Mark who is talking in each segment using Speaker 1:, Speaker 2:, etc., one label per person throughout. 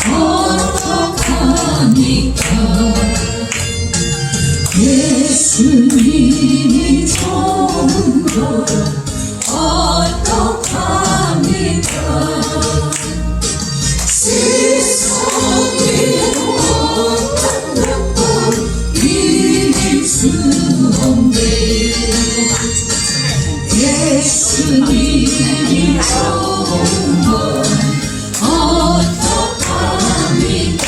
Speaker 1: 어떡합니까? 예수님이 좋은 걸 어떡합니까? 세상에 못한 것 이길 수 없네. 예수님이 좋은 걸 어떡합니까?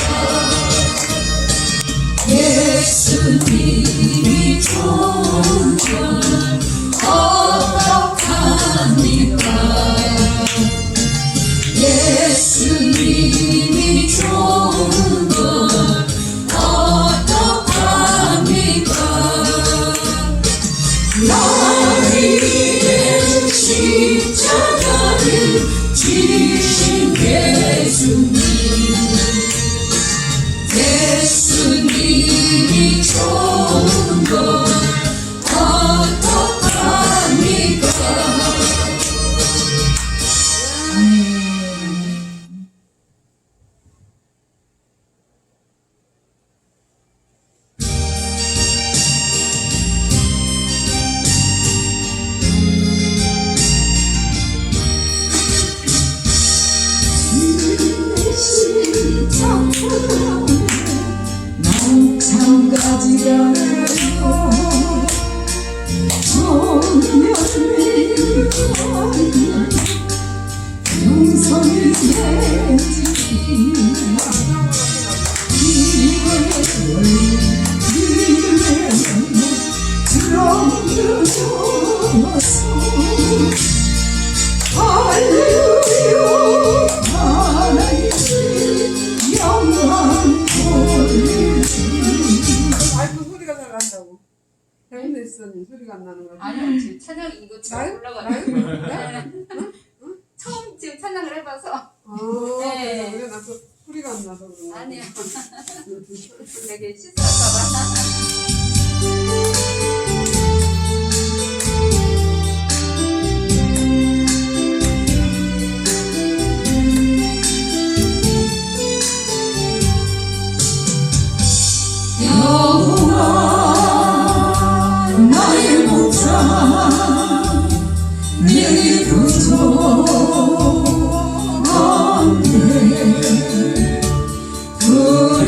Speaker 1: 예수님이 좋은 걸 어떡합니까? 예수님이 좋은 걸 어떡합니까? 나를 위해 십자가를 지신 예수님, 예수님이 좋은 걸 어떡합니까? 마찬가지가 용서를
Speaker 2: 소리가 안 나는 거지?
Speaker 3: 아니요, 지금 찬양 이거 잘 올라가요.
Speaker 2: 네?
Speaker 3: 처음 지금 찬양을 해봐서.
Speaker 2: 네. 그래 나 소리가 안 나서 그런 거.
Speaker 3: 아니요. 되게 씻을까봐.
Speaker 1: 나의 목자 내게 부족한데 그를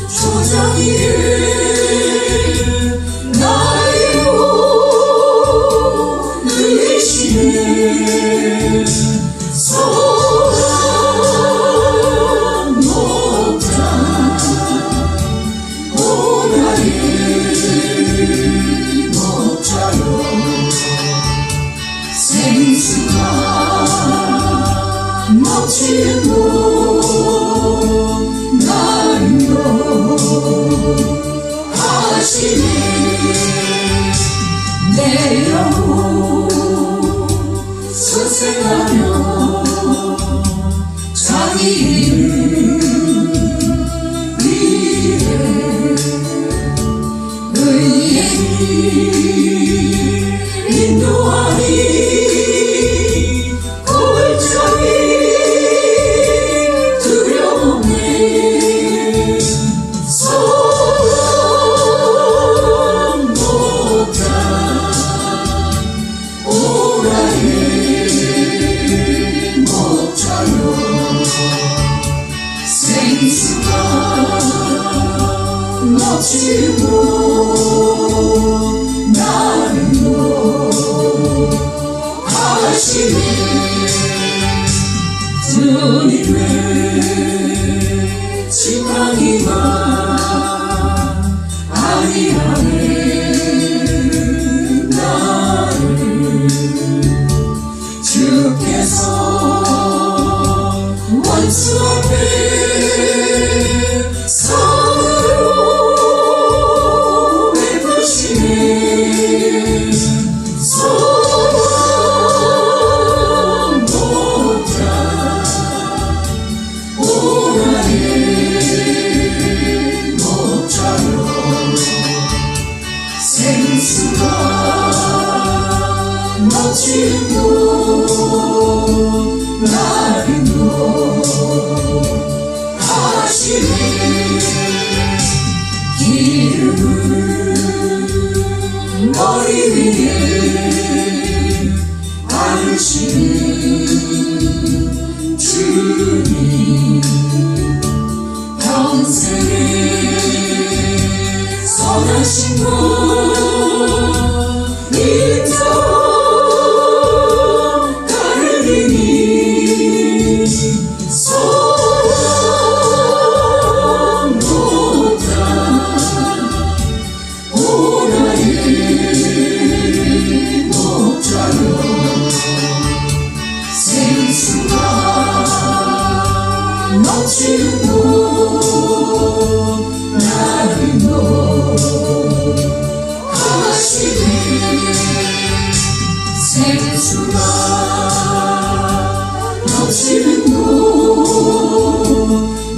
Speaker 1: 조장이에 나의 오늘 대신에 소한 목자 오나의 목자여 생수가 넘치고 나를 하시네. 내 영혼 소생하며 자기 이름 위에 의의 길 인도하니 골짜기 두려움에 소원 못한 오라의 목자여 생수가 넘치고 나를 하시네. 주님의 지팡이가 아니하네. 나를 주께서 원수 앞에 상으로 베푸시네. 소원 못한 오라의 목자여 생수가 넘치고 나를 되시는 주님 평생에 선하신 것 인정 다르리니 소원 못다 오라의 목자여 생수가 넘치는 곳 나를 하시네 생수가 넘치는 곳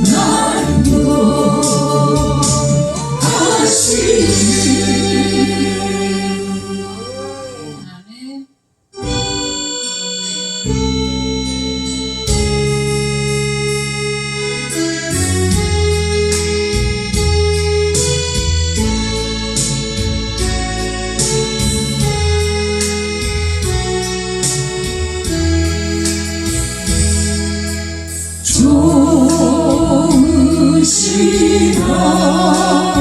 Speaker 1: 나를 하시네.
Speaker 3: 아멘.
Speaker 1: 좋으신 하나님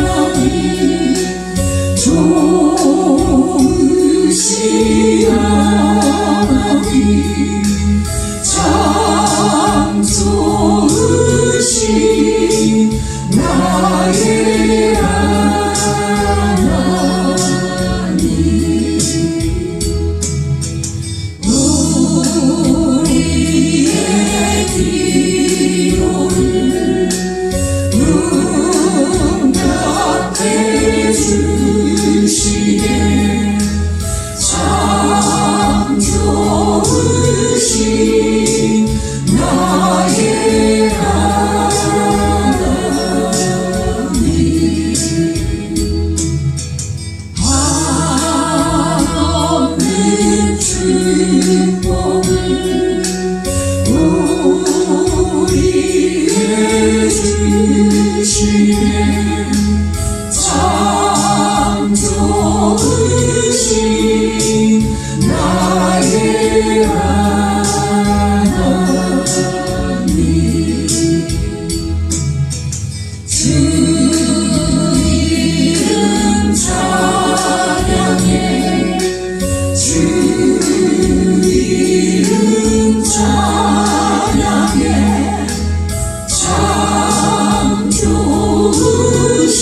Speaker 1: 좋으신 하나님 참 좋으신 나의 하나님 우리의 기도를 응답해 주시네 참 좋으신 나의 하나님 하나님 축복을 우리에게 주시네 참 좋으신 나의 하나님 주 이름 찬양해 주 이름 찬양해 참 좋으신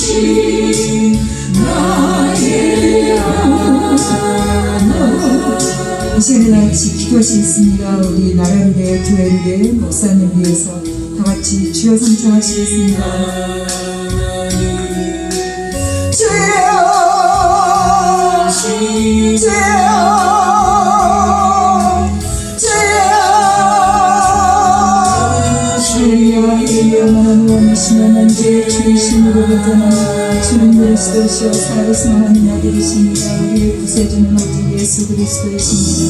Speaker 1: 나의 하나님.
Speaker 4: 이 시간에 같이 기도하시겠습니다. 우리 나라를 위해 교회를 위해 목사님 위해서 다 같이 주여 선창하시겠습니다.
Speaker 1: 주여
Speaker 4: 주여 영원한 왕이시며 만주의 주이심으로 거잖아 주는 그리스도시여 살아계신 하나님 아들이십니다. 우리의 구세주는 오직 예수 그리스도이십니다.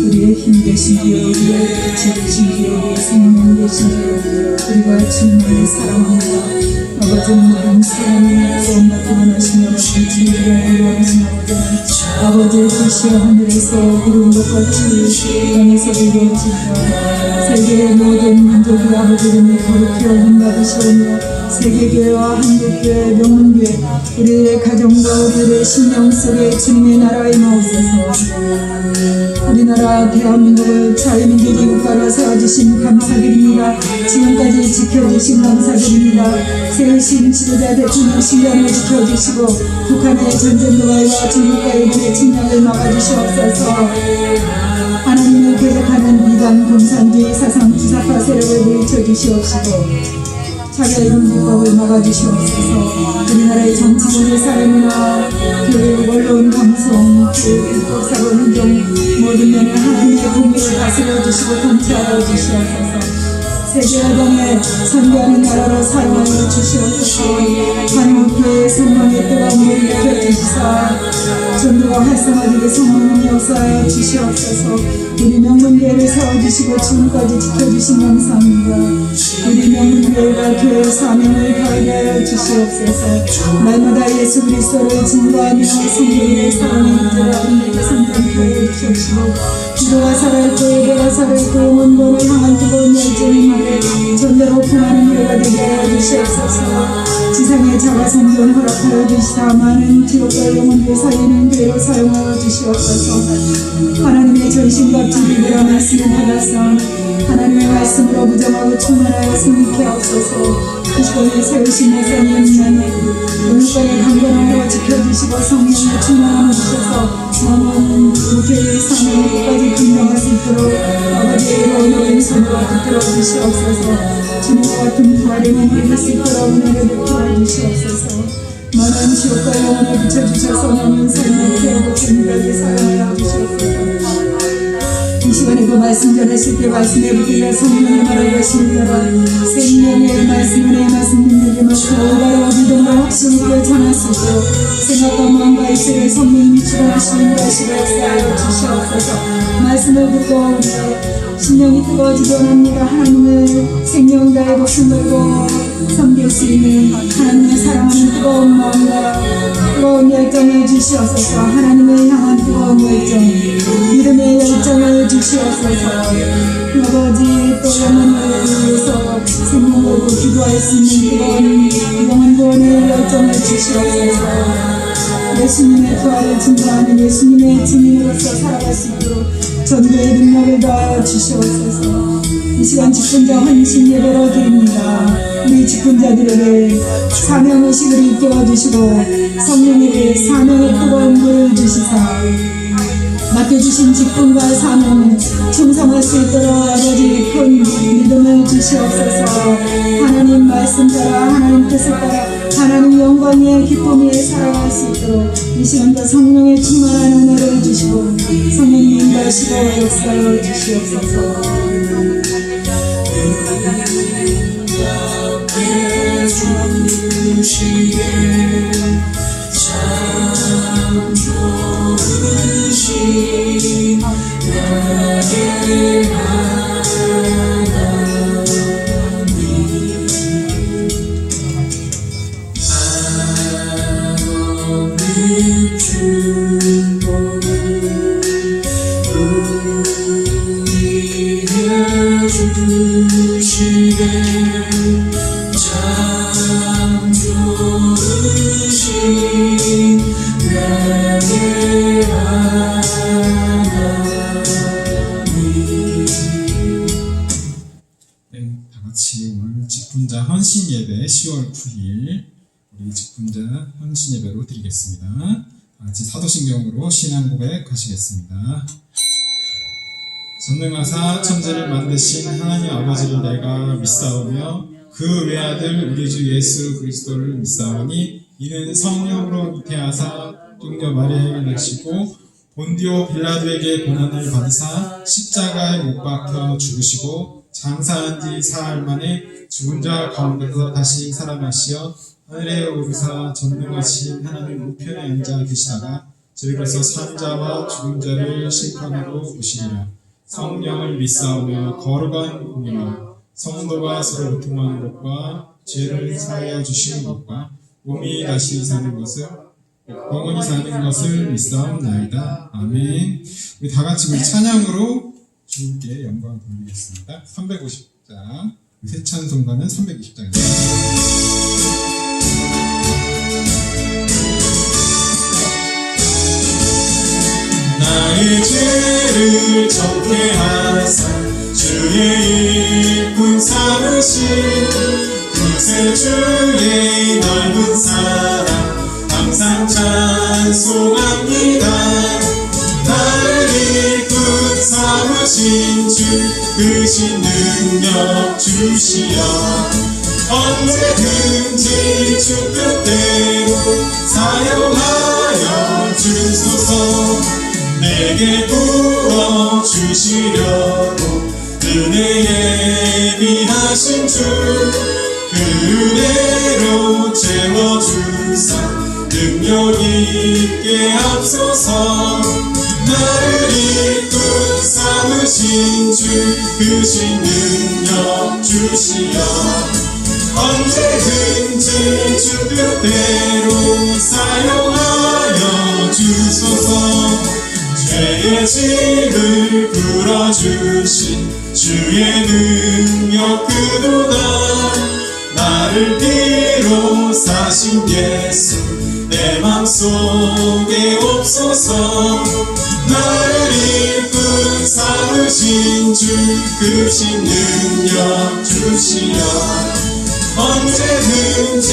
Speaker 4: 우리의 힘 되신지요 우리의 빛이 되신지요 우리의 생명 되신지요 우리가 주님을 사랑합니다. 아버지는 모든 사랑을 구원과 구원하시며 모든 진리를 구원하신 아버지의 뜻이여 하늘에서 이룬 것 같이 땅에서 이루어지리라. 세계의 모든 민족이 아버지 이름에 거룩히 올림받으시오며 세계교회와 한국교회 명문교회 우리의 가정과 우리의 심령 속에 주님의 나라에 임하옵소서. 우리나라 대한민국을 자유민주주의 국가로 세워주신 감사드립니다. 지금까지 지켜주신 감사드립니다. 세우신 지도자 대통령 신변을 지켜주시고 북한의 전쟁 도발과 중국과의 무대 침략을 막아주시옵소서. 하나님을 계속하는 비단 공산주의 사상 부사파 세력을 물리쳐 주시옵시고 자기의 이런 불법을 막아주시옵소서. 우리나라의 정치권의 사회문화, 교육, 언론, 방송, 사고, 행정 모든 면에 하나님의 공의를 다스려 주시고 통치하여 주시옵소서. 세계여동에 선교하는 나라로 사용하여 주시옵소서. 한국교회의 성령의 뜨거움을 일으켜 주시사 전도가 활성화되게 성령을 역사하여 주시옵소서. 우리 명문교회를 세워주시고 지금까지 지켜주신 감사합니다. 우리 명문교회가 교회의 사명을 다하게 하여 주시옵소서. 날마다 예수 그리스도를 증거하며 성도들의 사랑의 문제를 아름답게 선전하여 주시옵시고 주가 살아있고 예배가 살아있고 원본을 향한 뜨거운 열정이 전대로 풍하는 예가 되게 하여 주시옵소서. 지상의 자가 성전 허락하여 주시사 많은 지옥과 영혼들 살리는 교회로 사용하여 주시옵소서. 하나님의 전신갑주를 이끌어 말씀을 받아서 하나님의 말씀으로 무정하고 충만하여 승리케 하옵소서. 이 시간에 세우신 목사님 오늘까지 강건하여 지켜주시고 성령의 충만함을 주셔서 남은 목회의 삶을 끝까지 분명할 수 있도록 아버지의 이로운 손으로 붙들어 주시옵소서. 주님과 같은 부활의 몸을 이룰 수 있도록 은혜를 베풀어 주시옵소서. 많은 지옥과 영혼을 붙여주셔서 남은 삶을 깨우고 재미나게 사용하여 주시옵소서. 이 시간에도 말씀 전하실 때 말씀에 붙들려 성령의 말을 것입니다. 생명의 말씀을 내 말씀 믿는 것으로 바로 믿음과 확신 있게 전할 수 있도록 생각과 마음과 의식을 성령님이 주관하시는 것이라 역사하여 주시옵소서. 말씀을 듣고 심령이 뜨거워지기 원합니다. 하나님을 생명 다해 목숨 걸고 섬길 수 있는 하나님을 사랑하는 뜨거운 마음과 뜨거운 열정을 주시옵소서. 하나님을 향한 뜨거운 열정, 믿음의 열정을 주시옵소서. 아버지 또 영혼을 위해서 생명 걸고 기도할 수 있는 뜨거운 구원의 열정을 주시옵소서. 예수님의 부활을 증거하는 예수님의 증인으로서 살아갈 수 있도록 전도의 능력을 더하여 주시옵소서. 이 시간 직분자 헌신 예배로 드립니다. 우리 직분자들에게 사명의식을 일깨워 주시고 성령에게 사명의 뜨거운 물을 주시사 맡겨주신 직분과 사명을 충성할 수 있도록 아버지 큰 믿음을 주시옵소서. 하나님 말씀 따라 하나님 뜻을 따라 하나님 영광의 기쁨 위에 살아갈 수 있도록 이 시간도 성령의 충만한 은혜를 주시고 성령님 인도하시고 역사하여 주시옵소서.
Speaker 1: 주시게 참 좋으신 나의 하나님 축복을 우리에게 주시게 참 좋으신 나의
Speaker 5: 네, 다같이 오늘 직분자 헌신 예배 10월 9일 우리 직분자 헌신 예배로 드리겠습니다. 다같이 사도신경으로 신앙 고백 하시겠습니다. 전능하사 천지를 만드신 하나님 아버지를 내가 믿사오며 그 외아들 우리 주 예수 그리스도를 믿사오니 이는 성령으로 잉태하사 동녀 마리아에게 나시고 본디오 빌라도에게 고난을 받으사 십자가에 못 박혀 죽으시고 장사한 지 사흘 만에 죽은 자 가운데서 다시 살아나시어 하늘에 오르사 전능하신 하나님 우편에 앉아 계시다가 저희로서 산 자와 죽은 자를 심판하고 오시리라. 성령을 믿사오며 거룩한 공의와 성도가 서로 교통하는 것과 죄를 사하여 주시는 것과 몸이 다시 사는 것을 영원히 사는 것을 믿사옵나이다. 아멘. 우리 다같이 우리 찬양으로 주님께 영광 돌리겠습니다. 350장 새 찬송가는 320장입니다.
Speaker 1: 나의 죄를 정죄하사 주의 일꾼 삼으신 구세주의 넓은 사랑 항상 찬송합니다. 나를 일꾼 삼으신 주 크신 능력 주시어 언제든지 주 뜻대로 사용하여 주소서. 내게 부어주시려고 은혜에 미하신 주 그 은혜로 채워주사 능력 있게 앞서서 나를 이끌 삼으신 주 크신 능력 주시어 언제든지 주 뜻대로 사용하여 주소서. 죄의 짐을 풀어주신 주의 능력 그도다. 나를 비로사신 예수 내 맘속에 없소서. 나를 이끈 삼으신 주 크신 능력 주시여. 언제든지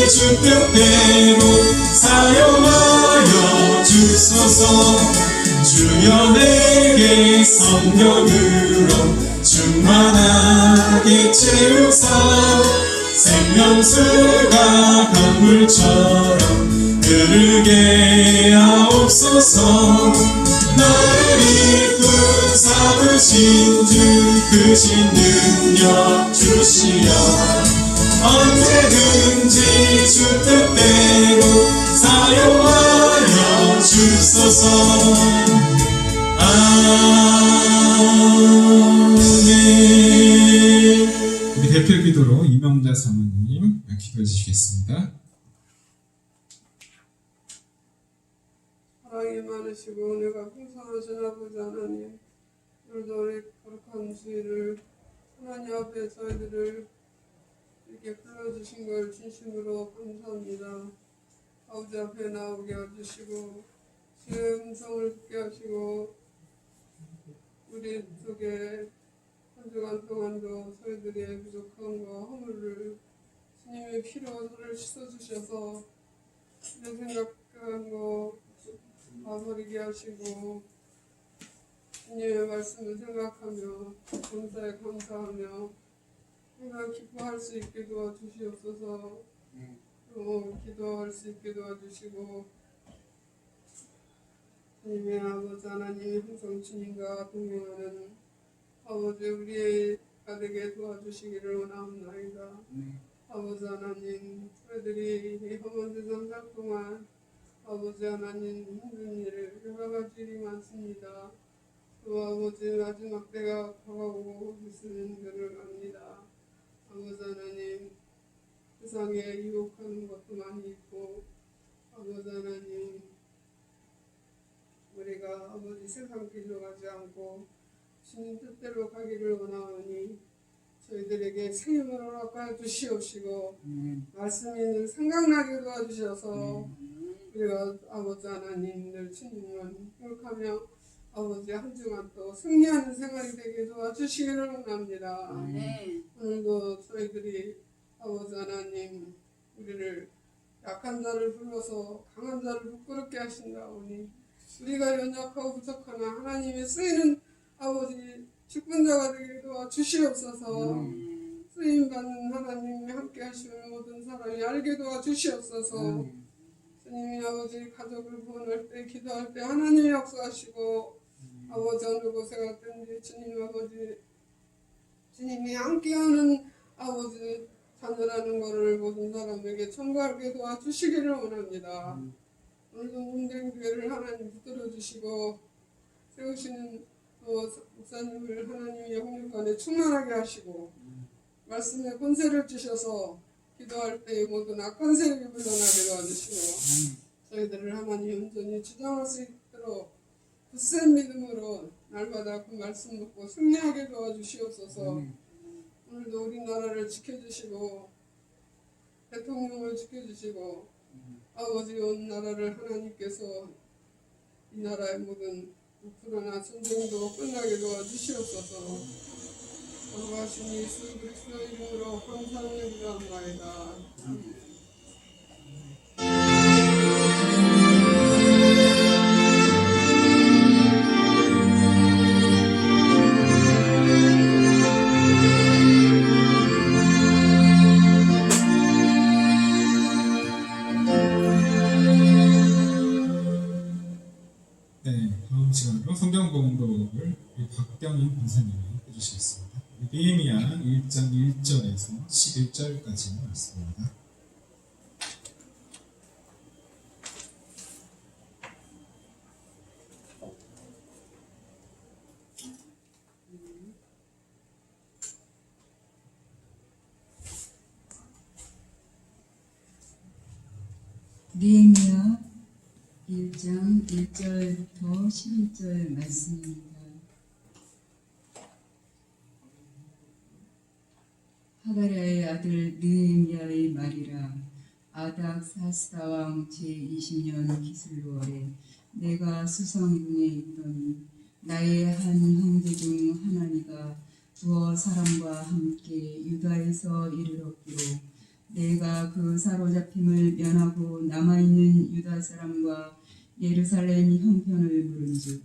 Speaker 1: 주 뜻대로 사용하여 주소서. 주여 내게 성령으로 충만하게 채우사. 생명수가 강물처럼 흐르게 하옵소서. 나를 이끈 삼으신 주 크신 능력 주시여. 언제든지 주 뜻대로 사용하여 주소서. 아멘.
Speaker 5: 우리 대표 기도로 이명자 사모님 기도해 주시겠습니다.
Speaker 2: 사랑이 많으시고 은혜가 풍성하신 아버지 하나님, 오늘도 우리 거룩한 주일을 하나님 앞에 저희들을 이렇게 불러주신 걸 진심으로 감사합니다. 아버지 앞에 나오게 해주시고 주의 음성을 듣게 하시고 우리 속에 한 주간 동안도 저희들의 부족함과 허물을 주님의 피로 저를 씻어주셔서 이런 생각한 거 봐버리게 하시고 주님의 말씀을 생각하며 감사에 감사하며 항상 기뻐할 수 있게 도와주시옵소서. 또 기도할 수 있게 도와주시고 주님의 아버지 하나님이 항상 주님과 동행하는 아버지 우리가 되게 도와주시기를 원하옵나이다. 아버지 하나님, 저희들이 이 험한 세상 살 동안 아버지 하나님 힘든 일을 여러 가지 일이 많습니다. 또 아버지 마지막 때가 다가오고 있는 줄을 압니다. 아버지 하나님, 세상에 유혹하는 것도 많이 있고 아버지 하나님, 우리가 아버지 세상 길로 가지 않고 주님 뜻대로 가기를 원하오니 저희들에게 생명을 허락하여 주시옵시고 말씀이 생각나게 도와주셔서 우리가 아버지 하나님 늘 주님만 기억하며 아버지 한 주간 또 승리하는 생활이 되게 도와주시기를 원합니다. 오늘도 저희들이 아버지 하나님 우리를 약한 자를 불러서 강한 자를 부끄럽게 하신다오니 우리가 연약하고 부족하나 하나님의 쓰이는 아버지 직분자가 되게 도와주시옵소서. 쓰임받는 하나님이 함께 하시는 모든 사람이 알게 도와주시옵소서. 주님이 아버지 가족을 구원할 때 기도할 때 하나님이 역사하시고 아버지 어느 곳에 갔든지 주님 아버지 주님이 함께하는 아버지 자녀라는 것을 모든 사람에게 청구하게 도와주시기를 원합니다. 오늘도 문된 교회를 하나님 붙들어 주시고 세우시는 목사님을 하나님의 영육간에 충만하게 하시고 말씀에 권세를 주셔서 기도할 때 모든 악한 세력이 물러나게 도와주시고 저희들을 하나님 온전히 주장할 수 있도록 굳센 믿음으로 날마다 그 말씀 먹고 승리하게 도와주시옵소서. 오늘도 우리나라를 지켜주시고 대통령을 지켜주시고 아버지 온 나라를 하나님께서 이 나라의 모든 불안한 전쟁도 끝나게 도와주시옵소서. 거룩하신 예수 그리스도 이름으로 감사하며 기도합나이다.
Speaker 5: 네, 다음 시간으로 성경 공독을 박경인 권사님이 해주시겠습니다. 느헤미야 1장 1절에서 11절까지 말씀입니다.
Speaker 4: 느헤미야 1장 1장 1절부터 11절 말씀입니다. 하가랴의 아들 느헤미야의 말이라. 아닥사스다 왕 제20년 기슬로월에 내가 수성궁에 있더니 나의 한 형제 중 하나니가 두어 사람과 함께 유다에서 이르렀기로 내가 그 사로잡힘을 면하고 남아있는 유다 사람과 예루살렘 형편을 물은즉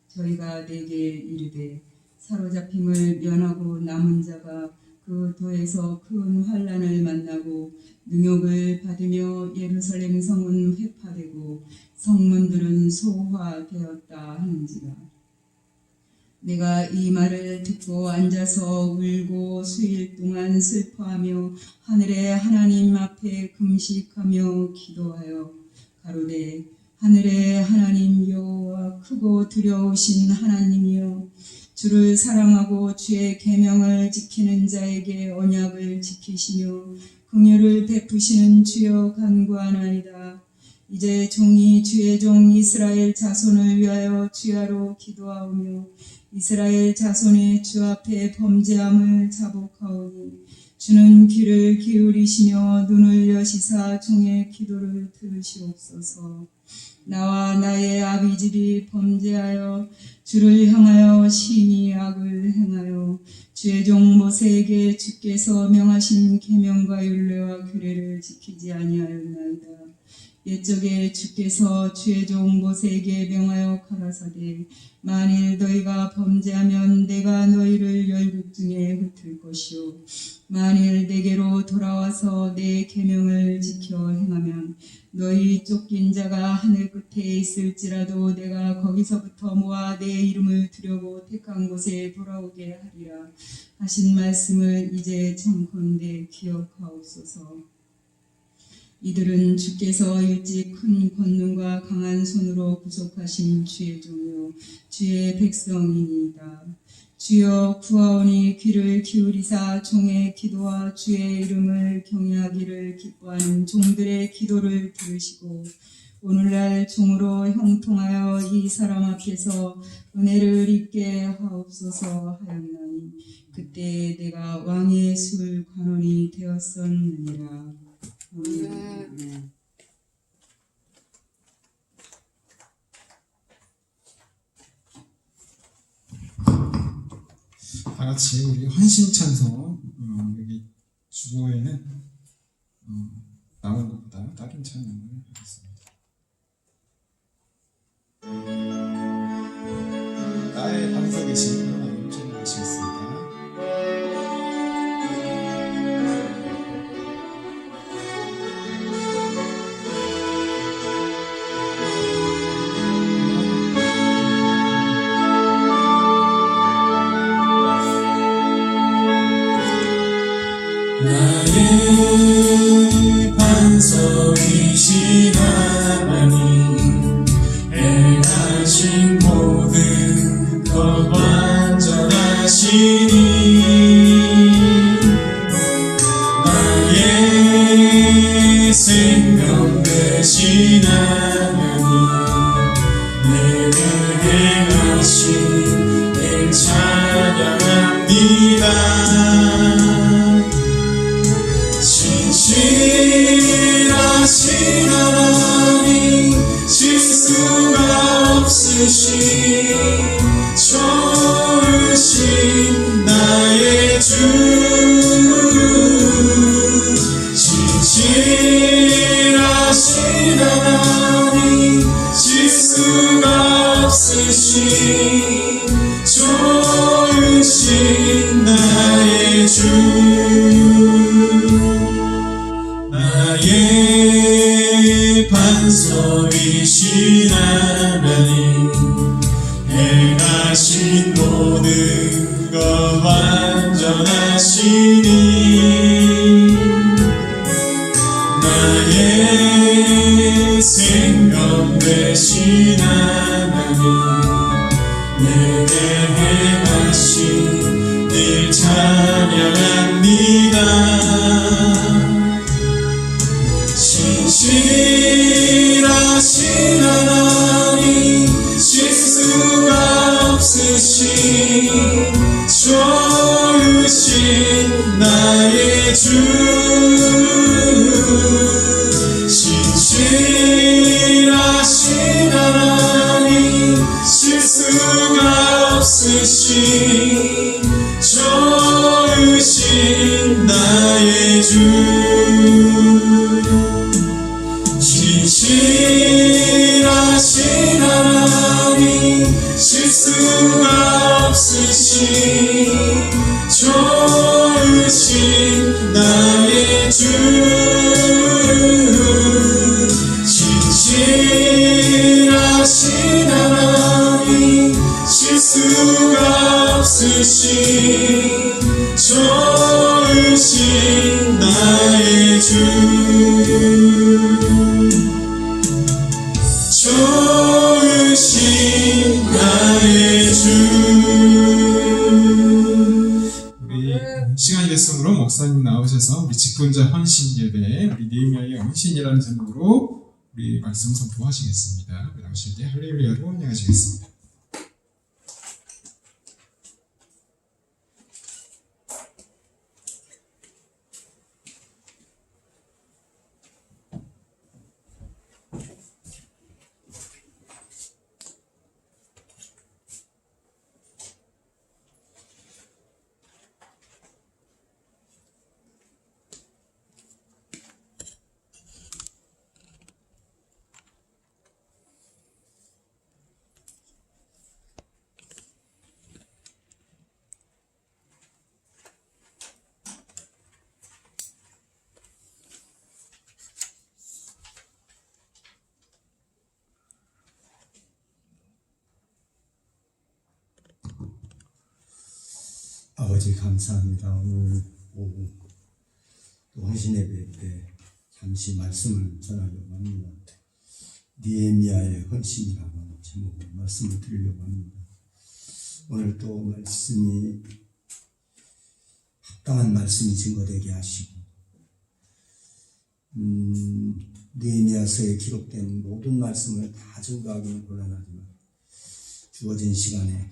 Speaker 4: 저희가 내게 이르되 사로잡힘을 면하고 남은 자가 그 도에서 큰 환난을 만나고 능욕을 받으며 예루살렘 성은 회파되고 성문들은 소화되었다 하는지라. 내가 이 말을 듣고 앉아서 울고 수일 동안 슬퍼하며 하늘의 하나님 앞에 금식하며 기도하여 가로되 하늘의 하나님 여호와 크고 두려우신 하나님이여 주를 사랑하고 주의 계명을 지키는 자에게 언약을 지키시며 긍휼을 베푸시는 주여 간구하나이다. 이제 종이 주의 종 이스라엘 자손을 위하여 주야로 기도하오며 이스라엘 자손이 주 앞에 범죄함을 자복하오니 주는 귀를 기울이시며 눈을 여시사 종의 기도를 들으시옵소서. 나와 나의 아비집이 범죄하여 주를 향하여 심히 악을 행하여 주의 종 모세에게 주께서 명하신 계명과 율례와 규례를 지키지 아니하였나이다. 옛적에 주께서 주의 종 모세에게 명하여 가라사대 만일 너희가 범죄하면 내가 너희를 열국 중에 흩을 것이요 만일 내게로 돌아와서 내 계명을 지켜 행하면 너희 쫓긴 자가 하늘 끝에 있을지라도 내가 거기서부터 모아 내 이름을 두려고 택한 곳에 돌아오게 하리라 하신 말씀을 이제 청컨대 기억하옵소서. 이들은 주께서 일찍 큰 권능과 강한 손으로 구속하신 주의 종이요 주의 백성이니이다. 주여 구하오니 귀를 기울이사 종의 기도와 주의 이름을 경외하기를 기뻐하는 종들의 기도를 들으시고 오늘날 종으로 형통하여 이 사람 앞에서 은혜를 입게 하옵소서 하였나니 그때 내가 왕의 술 관원이 되었었느니라. 아멘.
Speaker 5: 다 같이 우리 헌신찬송 여기 주보에는 남은 것보다 다른 찬양을 하겠습니다. 나의 방석에 계신 하나님 찬양하시겠습니다.
Speaker 1: 나의 반석이신 하나님 행하신 모든 것 완전하시니 나의 생명 되신 하나님 내게 행하신 일 찬양합니다. 신실하신 하나님 실수가 없으신 좋으신 나의 주 신실하신 하나님 실수가 없으신 좋으신 나의 주 나의 반석이신 하나님 행하신 모든 것 완전하시니 나의 생명 되신 하나님 내게 행하신 일 찬양합니다. 신실하신 하나님 좋으신 나의 주 신실하신 하나님 실수가 없으신 좋으신 나의 주 신실하신 하나님 실수가 없으신 좋으신 나의 주 신실하신 하나님 실수가 없으신 좋으신 나의 주 좋으신 나의 주.
Speaker 5: 우리 시간이 됐으므로 목사님 나오셔서 우리 직분자 헌신 예배, 우리 느헤미야의 헌신이라는 제목으로 우리 말씀 선포하시겠습니다. 나오실 때 할렐루야로 헌행하시겠습니다.
Speaker 6: 아버지 감사합니다. 오늘 오후 또 헌신 예배 때 잠시 말씀을 전하려고 합니다. 느헤미야의 헌신이라고 제목으로 말씀을 드리려고 합니다. 오늘 또 말씀이 합당한 말씀이 증거되게 하시고 느헤미야서에 기록된 모든 말씀을 다 증거하기는 곤란하지만 주어진 시간에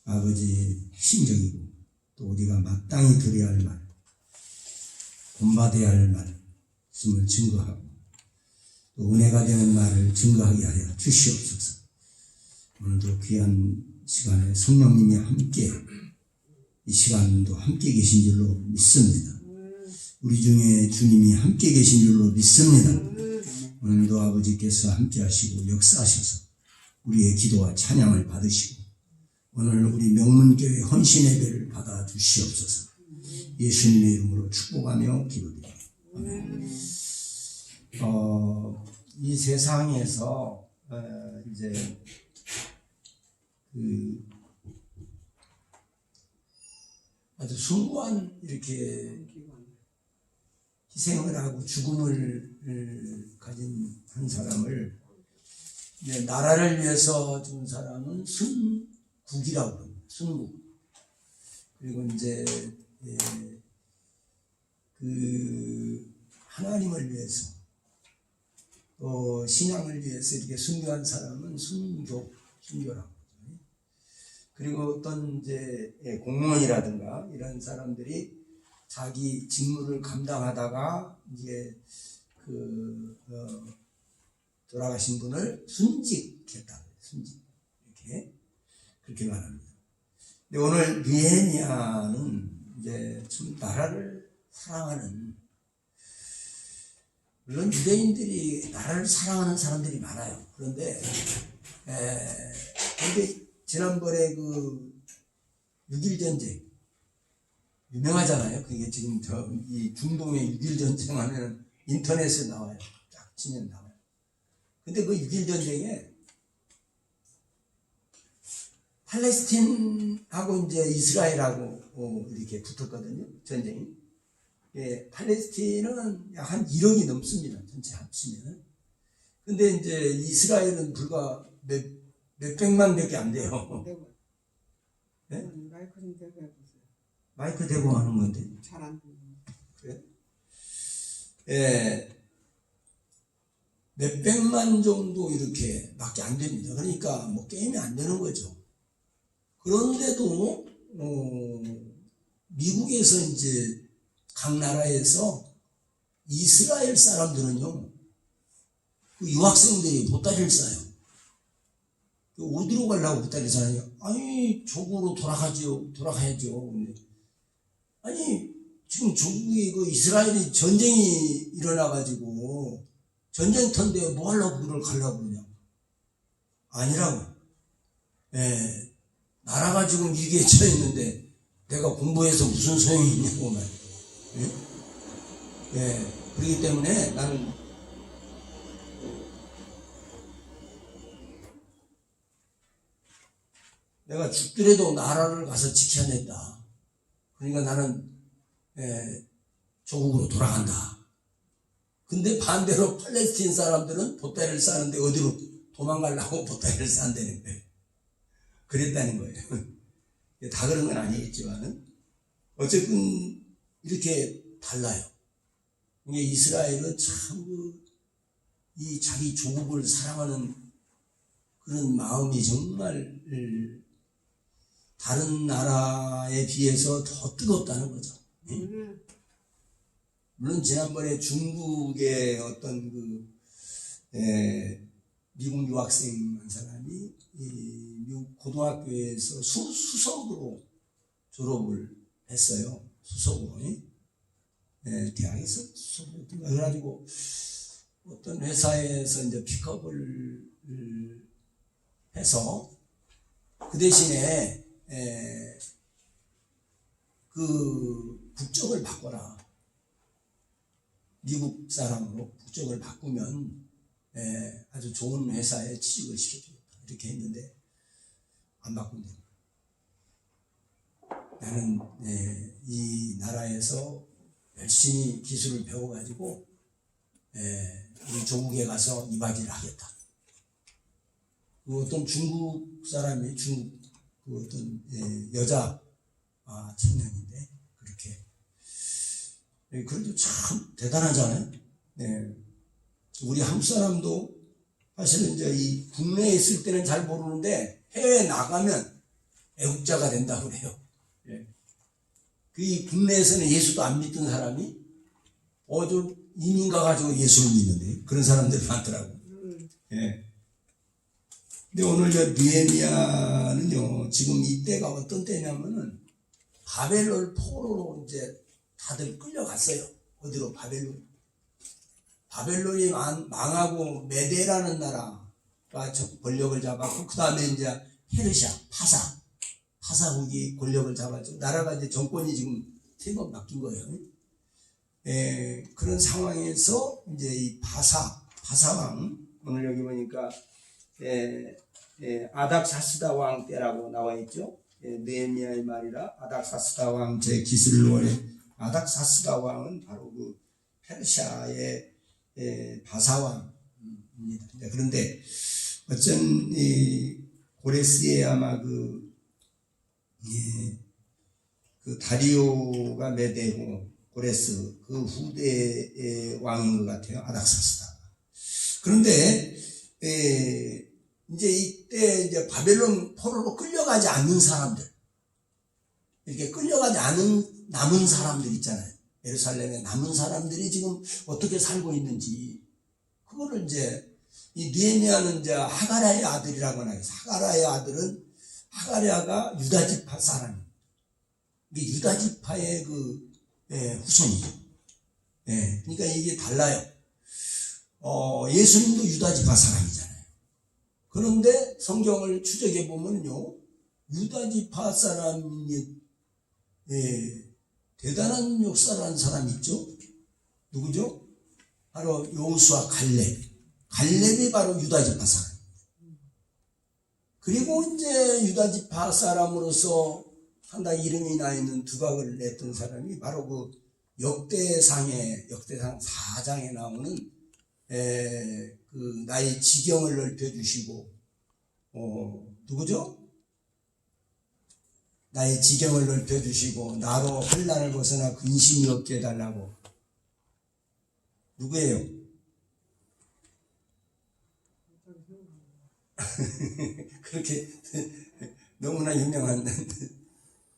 Speaker 6: 아버지 핵심적이고 또 우리가 마땅히 들어야 할 말, 본받아야 할 말씀을 증거하고 또 은혜가 되는 말을 증거하게 하여 주시옵소서. 오늘도 귀한 시간에 성령님이 함께 이 시간도 함께 계신 줄로 믿습니다. 우리 중에 주님이 함께 계신 줄로 믿습니다. 오늘도 아버지께서 함께 하시고 역사하셔서 우리의 기도와 찬양을 받으시고 오늘 우리 명문교회 헌신 예배를 받아 주시옵소서. 예수님의 이름으로 축복하며 기도드립니다. 이 세상에서 이제 아주 숭고한 이렇게 희생을 하고 죽음을 가진 한 사람을 이제 나라를 위해서 죽은 사람은 순국이라고 합니다. 순국. 그리고 이제 그 하나님을 위해서 또 신앙을 위해서 이렇게 순교한 사람은 순교라고 하죠. 그리고 어떤 이제 공무원이라든가 이런 사람들이 자기 직무를 감당하다가 이제 돌아가신 분을 순직했다. 순직. 이렇게 그렇게 말합니다. 근데 오늘 느헤미야는 이제 좀 나라를 사랑하는, 물론 유대인들이 나라를 사랑하는 사람들이 많아요. 그런데 지난번에 그 6.1 전쟁 유명하잖아요. 그게 지금 이 중동의 6.1 전쟁 하면 인터넷에 나와요. 딱 치면 나와요. 근데 그 6.1 전쟁에 팔레스틴하고 이제 이스라엘하고 이렇게 붙었거든요. 전쟁이. 예, 팔레스틴은 약 한 1억이 넘습니다. 전체 합치면. 근데 이제 이스라엘은 불과 몇백만 밖에 안 돼요. 네?
Speaker 2: 마이크 좀 대고 해보세요.
Speaker 6: 마이크 대고 하는 건데.
Speaker 2: 잘 안 들려요.
Speaker 6: 그래? 예. 몇백만 정도 이렇게 밖에 안 됩니다. 그러니까 뭐 게임이 안 되는 거죠. 그런데도 미국에서 이제 각 나라에서 이스라엘 사람들은요, 그 유학생들이 보따리를 싸요. 어디로 가려고 보따리를 싸요? 아니, 조국으로 돌아가야죠. 아니, 지금 조국에 그 이스라엘이 전쟁이 일어나가지고 전쟁터인데 뭐 하려고 그걸 가려고 그러냐고. 아니라고. 예, 나라가 지금 위기에 처해 있는데 내가 공부해서 무슨 소용이 있냐고 말이야. 예? 예, 그렇기 때문에 나는 내가 죽더라도 나라를 가서 지켜야 된다. 그러니까 나는 조국으로 돌아간다. 근데 반대로 팔레스틴 사람들은 보따리를 싸는데 어디로 도망가려고 보따리를 싼다는 거예요. 그랬다는 거예요. 다 그런 건 아니겠지만은 어쨌든 이렇게 달라요. 이게 이스라엘은 참 이 자기 조국을 사랑하는 그런 마음이 정말 다른 나라에 비해서 더 뜨겁다는 거죠. 물론 지난번에 중국의 어떤 미국 유학생 한 사람이 미국 고등학교에서 수석으로 졸업을 했어요. 수석으로. 대학에서 수석으로. 그래가지고 어떤 회사에서 이제 픽업을 해서 그 대신에 그 국적을 바꿔라. 미국 사람으로 국적을 바꾸면 아주 좋은 회사에 취직을 시켜주겠다. 이렇게 했는데 안 바꾼다. 나는 이 나라에서 열심히 기술을 배워가지고 우리 조국에 가서 이바지를 하겠다. 그 어떤 중국 사람이 그 어떤 여자 청년인데 그렇게 그래도 참 대단하잖아요. 우리 한국 사람도 사실은 이제 이 국내에 있을 때는 잘 모르는데 해외에 나가면 애국자가 된다고 그래요. 그 국내에서는 예수도 안 믿던 사람이 좀 이민 가가지고 예수를 믿는데 그런 사람들이 많더라고요. 근데 오늘 저 느헤미야는요, 지금 이때가 어떤 때냐면은 바벨론 포로로 이제 다들 끌려갔어요. 어디로? 바벨론이 망하고 메데라는 나라가 권력을 잡았고, 그 다음에 이제 페르시아, 파사국이 권력을 잡았죠. 나라가 이제 정권이 지금 3번 바뀐 거예요. 그런 상황에서 이제 이 바사왕, 오늘 여기 보니까 아닥사스다 왕 때라고 나와 있죠. 느헤미야의 말이라 아닥사스다 왕 제 기슬로의 아닥사스다 왕은 바로 그 페르시아의 바사왕입니다. 그런데 어쩐 이 고레스의 아마 그 다리오가 메대고 고레스 그 후대의 왕인 것 같아요. 아닥사스다. 그런데 이제 이때 이제 바벨론 포로로 끌려가지 않는 사람들, 이렇게 끌려가지 않은 남은 사람들 있잖아요. 예루살렘에 남은 사람들이 지금 어떻게 살고 있는지, 그거를 이제 이 느헤미야는 이제 하가랴의 아들이라고 하죠. 하가랴의 아들은 하가랴가 유다 지파 사람이에요. 이게 유다 지파의 후손이죠. 그러니까 이게 달라요. 예수님도 유다 지파 사람이잖아요. 그런데 성경을 추적해 보면요, 유다 지파 사람이 대단한 역사를 한 사람이 있죠. 누구죠? 바로 여호수아 갈렙이 바로 유다 지파 사람. 그리고 이제 유다 지파 사람으로서 상당히 이름이 나 있는 두각을 냈던 사람이 바로 그 역대상 4장에 나오는 그 나의 지경을 넓혀주시고, 누구죠? 나의 지경을 넓혀주시고 나로 환난을 벗어나 근심이 없게 해달라고. 누구예요? 그렇게 너무나 유명한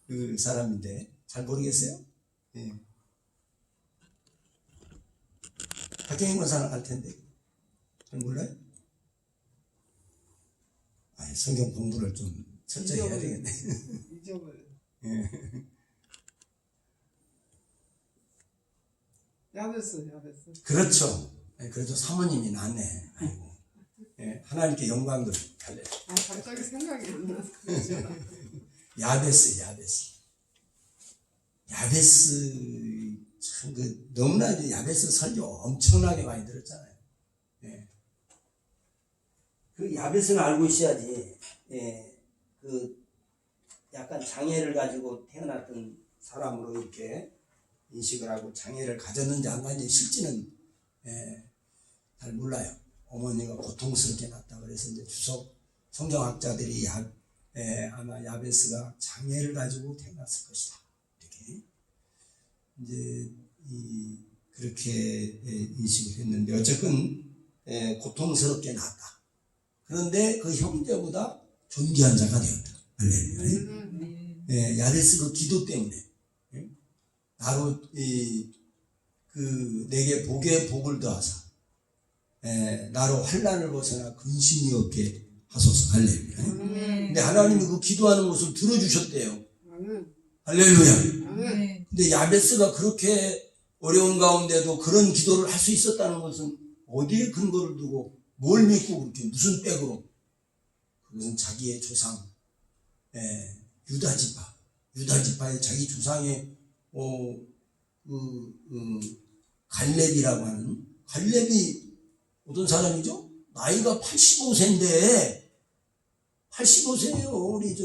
Speaker 6: 그 사람인데 잘 모르겠어요? 예. 박경인 권사는 알 텐데 잘 몰라요? 아, 성경 공부를 좀 철저히 해야 되겠네.
Speaker 2: 잊어버려.
Speaker 6: 예.
Speaker 2: 야베스.
Speaker 6: 그렇죠. 예, 그래도 사모님이 낫네. 아이고. 예, 하나님께 영광을 달래.
Speaker 2: 아, 갑자기 생각이 안 나서.
Speaker 6: 야베스. 참 너무나 야베스 설교 엄청나게 많이 들었잖아요. 예. 그 야베스는 알고 있어야지. 예. 그 약간 장애를 가지고 태어났던 사람으로 이렇게 인식을 하고 장애를 가졌는지 안 가졌는지 실제는 잘 몰라요. 어머니가 고통스럽게 낳았다 그래서 이제 주석 성경학자들이 아마 야베스가 장애를 가지고 태어났을 것이다. 이렇게 이제 그렇게 인식을 했는데 어쨌건 고통스럽게 낳았다. 그런데 그 형제보다 존귀한 자가 되었다. 할렐루야. 야베스 그 기도 때문에 나로 내게 복에 복을 더하사 나로 환난을 벗어나 근심이 없게 하소서. 할렐루야. 근데 하나님이 그 기도하는 것을 들어주셨대요. 할렐루야. 근데 야베스가 그렇게 어려운 가운데도 그런 기도를 할 수 있었다는 것은 어디에 근거를 두고 뭘 믿고 그렇게 무슨 백으로? 그것은 자기의 조상 유다지파의 자기 조상의 갈렙이라고 하는, 갈렙이 어떤 사람이죠? 나이가 85세인데 85세예요. 우리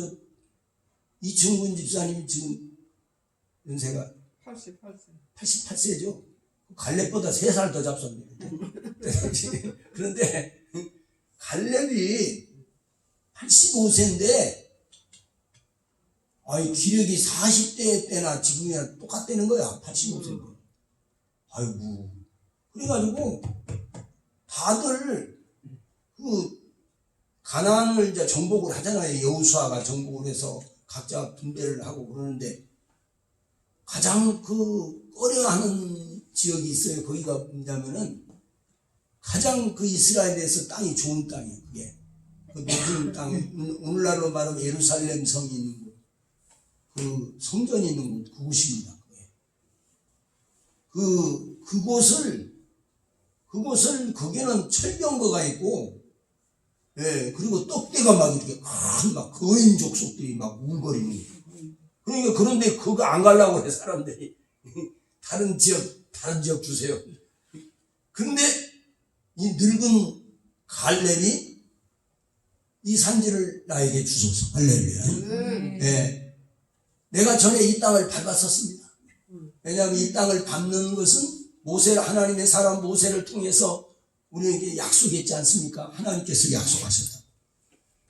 Speaker 6: 이충근 집사님이 지금 연세가 88세죠. 갈렙보다 3살 더 잡섰는데. 그런데 갈렙이 85세인데 기력이 40대 때나 지금이나 똑같다는 거야. 85세인데. 아이고. 그래가지고 다들 가나안을 이제 정복을 하잖아요. 여호수아가 정복을 해서 각자 분배를 하고 그러는데 가장 꺼려하는 지역이 있어요. 거기가 뭐냐면은 가장 이스라엘에서 땅이 좋은 땅이에요. 그게 높은 땅, 오늘날로 말하면 예루살렘 성이 있는 곳, 성전이 있는 곳, 그곳입니다. 그곳을 거기는 철병거가 있고, 그리고 떡대가 막 이렇게 막 거인 족속들이 막 울거리는 거예요. 그러니까 그런데 그거 안 가려고 해 사람들이. 다른 지역 주세요. 근데 이 늙은 갈렙이 이 산지를 나에게 주소서. 할렐루야. 내가 전에 이 땅을 밟았었습니다. 왜냐하면 이 땅을 밟는 것은 하나님의 사람 모세를 통해서 우리에게 약속했지 않습니까? 하나님께서 약속하셨다.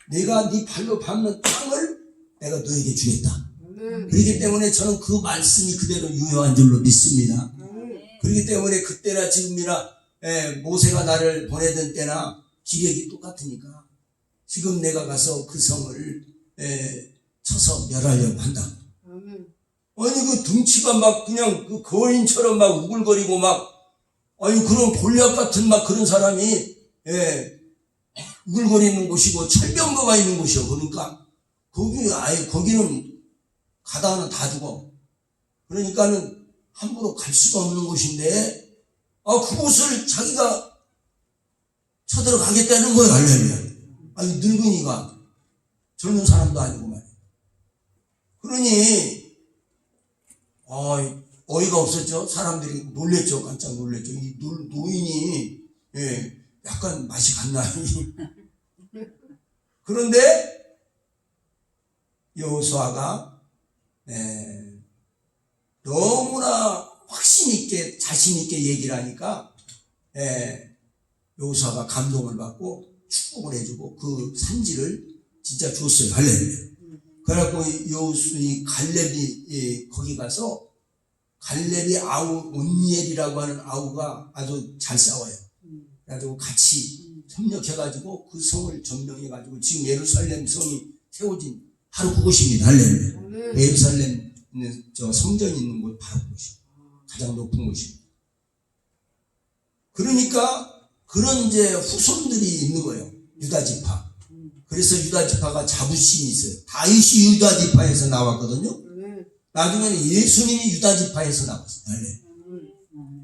Speaker 6: 내가 네 발로 밟는 땅을 내가 너에게 주겠다. 그렇기 때문에 저는 그 말씀이 그대로 유효한 줄로 믿습니다. 그렇기 때문에 그때나 지금이나 모세가 나를 보내던 때나 기력이 똑같으니까 지금 내가 가서 그 성을 쳐서 멸하려고 한다. 아니 등치가 막 그냥 거인처럼 막 우글거리고 그런 골리앗 같은 그런 사람이 우글거리는 곳이고 철병거가 있는 곳이요. 그러니까 거기는 가다는 다 죽어. 그러니까는 함부로 갈 수가 없는 곳인데 그곳을 자기가 쳐들어가겠다는 거예요. 할렐루야. 늙은이가 젊은 사람도 아니고 말이야. 그러니 어이가 없었죠. 사람들이 놀랬죠. 깜짝 놀랬죠. 이 노인이 약간 맛이 갔나. 그런데 여호수아가 너무나 확신 있게 자신 있게 얘기를 하니까 여호수아가 감동을 받고 축복을 해주고 그 산지를 진짜 줬어요. 할렐루야. 그래갖고 이 갈렙이 거기 가서 갈렙이 아우 온니엘이라고 하는 아우가 아주 잘 싸워요. 그래가지고 같이 협력해가지고 그 성을 점령해가지고 지금 예루살렘 성이 세워진 바로 그곳입니다. 할렐루야.
Speaker 2: 아멘.
Speaker 6: 예루살렘 저 성전이 있는 곳 바로 그곳입니다. 가장 높은 곳입니다. 그러니까 그런 이제 후손들이 있는 거예요. 유다 지파. 그래서 유다 지파가 자부심이 있어요. 다윗이 유다 지파에서 나왔거든요.
Speaker 2: 아멘.
Speaker 6: 나중에는 예수님이 유다 지파에서 나왔어요. 할렐루야.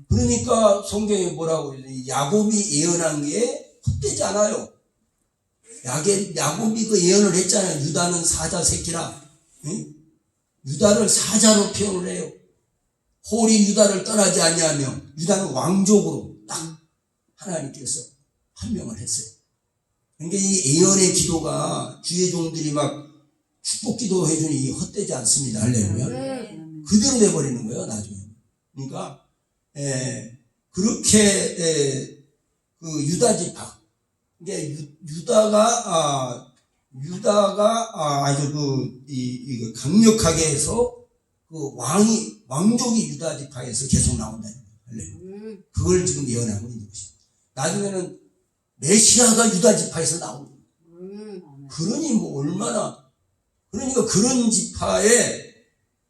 Speaker 6: 그러니까 성경에 뭐라고 그러지? 야곱이 예언한 게 헛되지 않아요. 야곱이 그 예언을 했잖아요. 유다는 사자 새끼라. 응? 유다를 사자로 표현을 해요. 홀이 유다를 떠나지 아니하며 유다는 왕족으로 딱 하나님께서 판명을 했어요. 그러니까 이 예언의 기도가 주의 종들이 막 축복 기도해주니 이게 헛되지 않습니다. 할렐루야.
Speaker 2: 아멘.
Speaker 6: 그대로 돼버리는 거예요, 나중에. 그러니까, 그렇게, 그 유다 지파. 그러니까 유다가 아주 강력하게 해서 그 왕족이 유다 지파에서 계속 나온다는 거예요.
Speaker 2: 아멘.
Speaker 6: 그걸 지금 예언하고 있는 것입니다. 나중에는 메시아가 유다 지파에서 나옵니다.
Speaker 2: 아멘.
Speaker 6: 그러니 뭐 얼마나, 그러니까 그런 지파에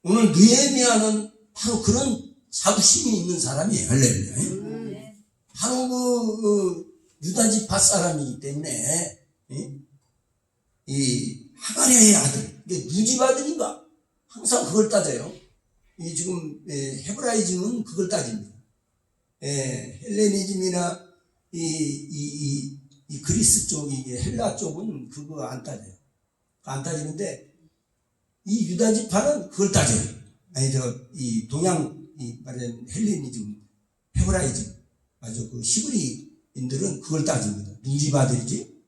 Speaker 6: 오늘 느헤미야는 바로 그런 자부심이 있는 사람이에요. 할렐루야.
Speaker 2: 아멘.
Speaker 6: 바로 그 유다 지파 사람이기 때문에 이 하가랴의 아들, 이게 누집 아들인가? 항상 그걸 따져요. 이 지금 헤브라이즘은 그걸 따집니다. 헬레니즘이나 이 그리스 쪽이 헬라 쪽은 그거 안 따져요. 안 따지는데 이 유다 지파는 그걸 따져요. 아니 이 동양 말하자면 헬레니즘, 헤브라이즘, 아주 그 히브리인들은 그걸 따집니다. 누집 아들이지.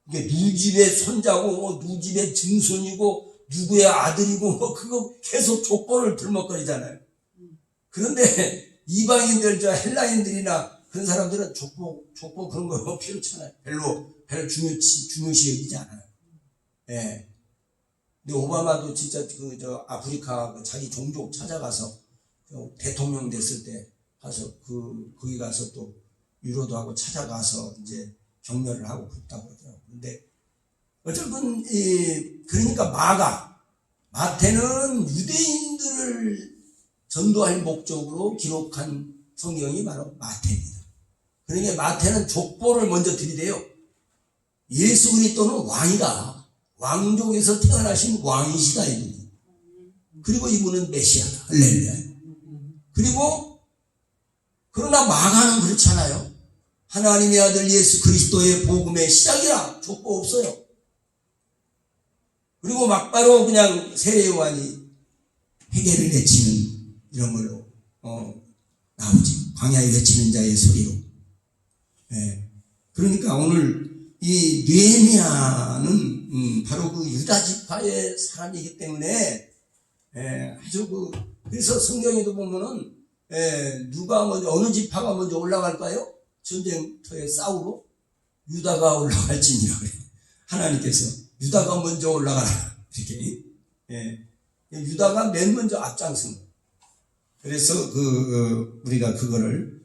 Speaker 6: 이게 누집의 손자고 뭐 누집의 증손이고 누구의 아들이고 뭐 그거 계속 족보를 들먹거리잖아요. 그런데 이방인들 저 헬라인들이나 그런 사람들은 족보 그런 거 필요찮아요. 별로 중요시 여기지 않아요. 예. 근데 오바마도 진짜 저 아프리카 자기 종족 찾아가서 대통령 됐을 때 가서 거기 가서 또 유로도 하고 찾아가서 이제 격려를 하고 그랬다고 하더라고요. 근데 어쨌든 그러니까 마태는 유대인들을 전도할 목적으로 기록한 성경이 바로 마태입니다. 그러니까 마태는 족보를 먼저 들이대요. 예수 그리스도는 왕이다. 왕족에서 태어나신 왕이시다 이분이. 그리고 이분은 메시아다. 할렐루야. 그리고 그러나 마가는 그렇잖아요. 하나님의 아들 예수 그리스도의 복음의 시작이라. 족보 없어요. 그리고 막바로 그냥 세례요한이 회개를 외치는 이런 걸로 나오지. 광야에 외치는 자의 소리로. 예. 그러니까 오늘 이 느헤미야는 바로 그 유다 지파의 사람이기 때문에 아주 그래서 성경에도 보면은 누가 먼저 어느 지파가 먼저 올라갈까요? 전쟁터에 싸우러 유다가 올라갈지니라 그래요. 하나님께서 유다가 먼저 올라가라 이렇게 유다가 맨 먼저 앞장선 거예요. 그래서 우리가 그거를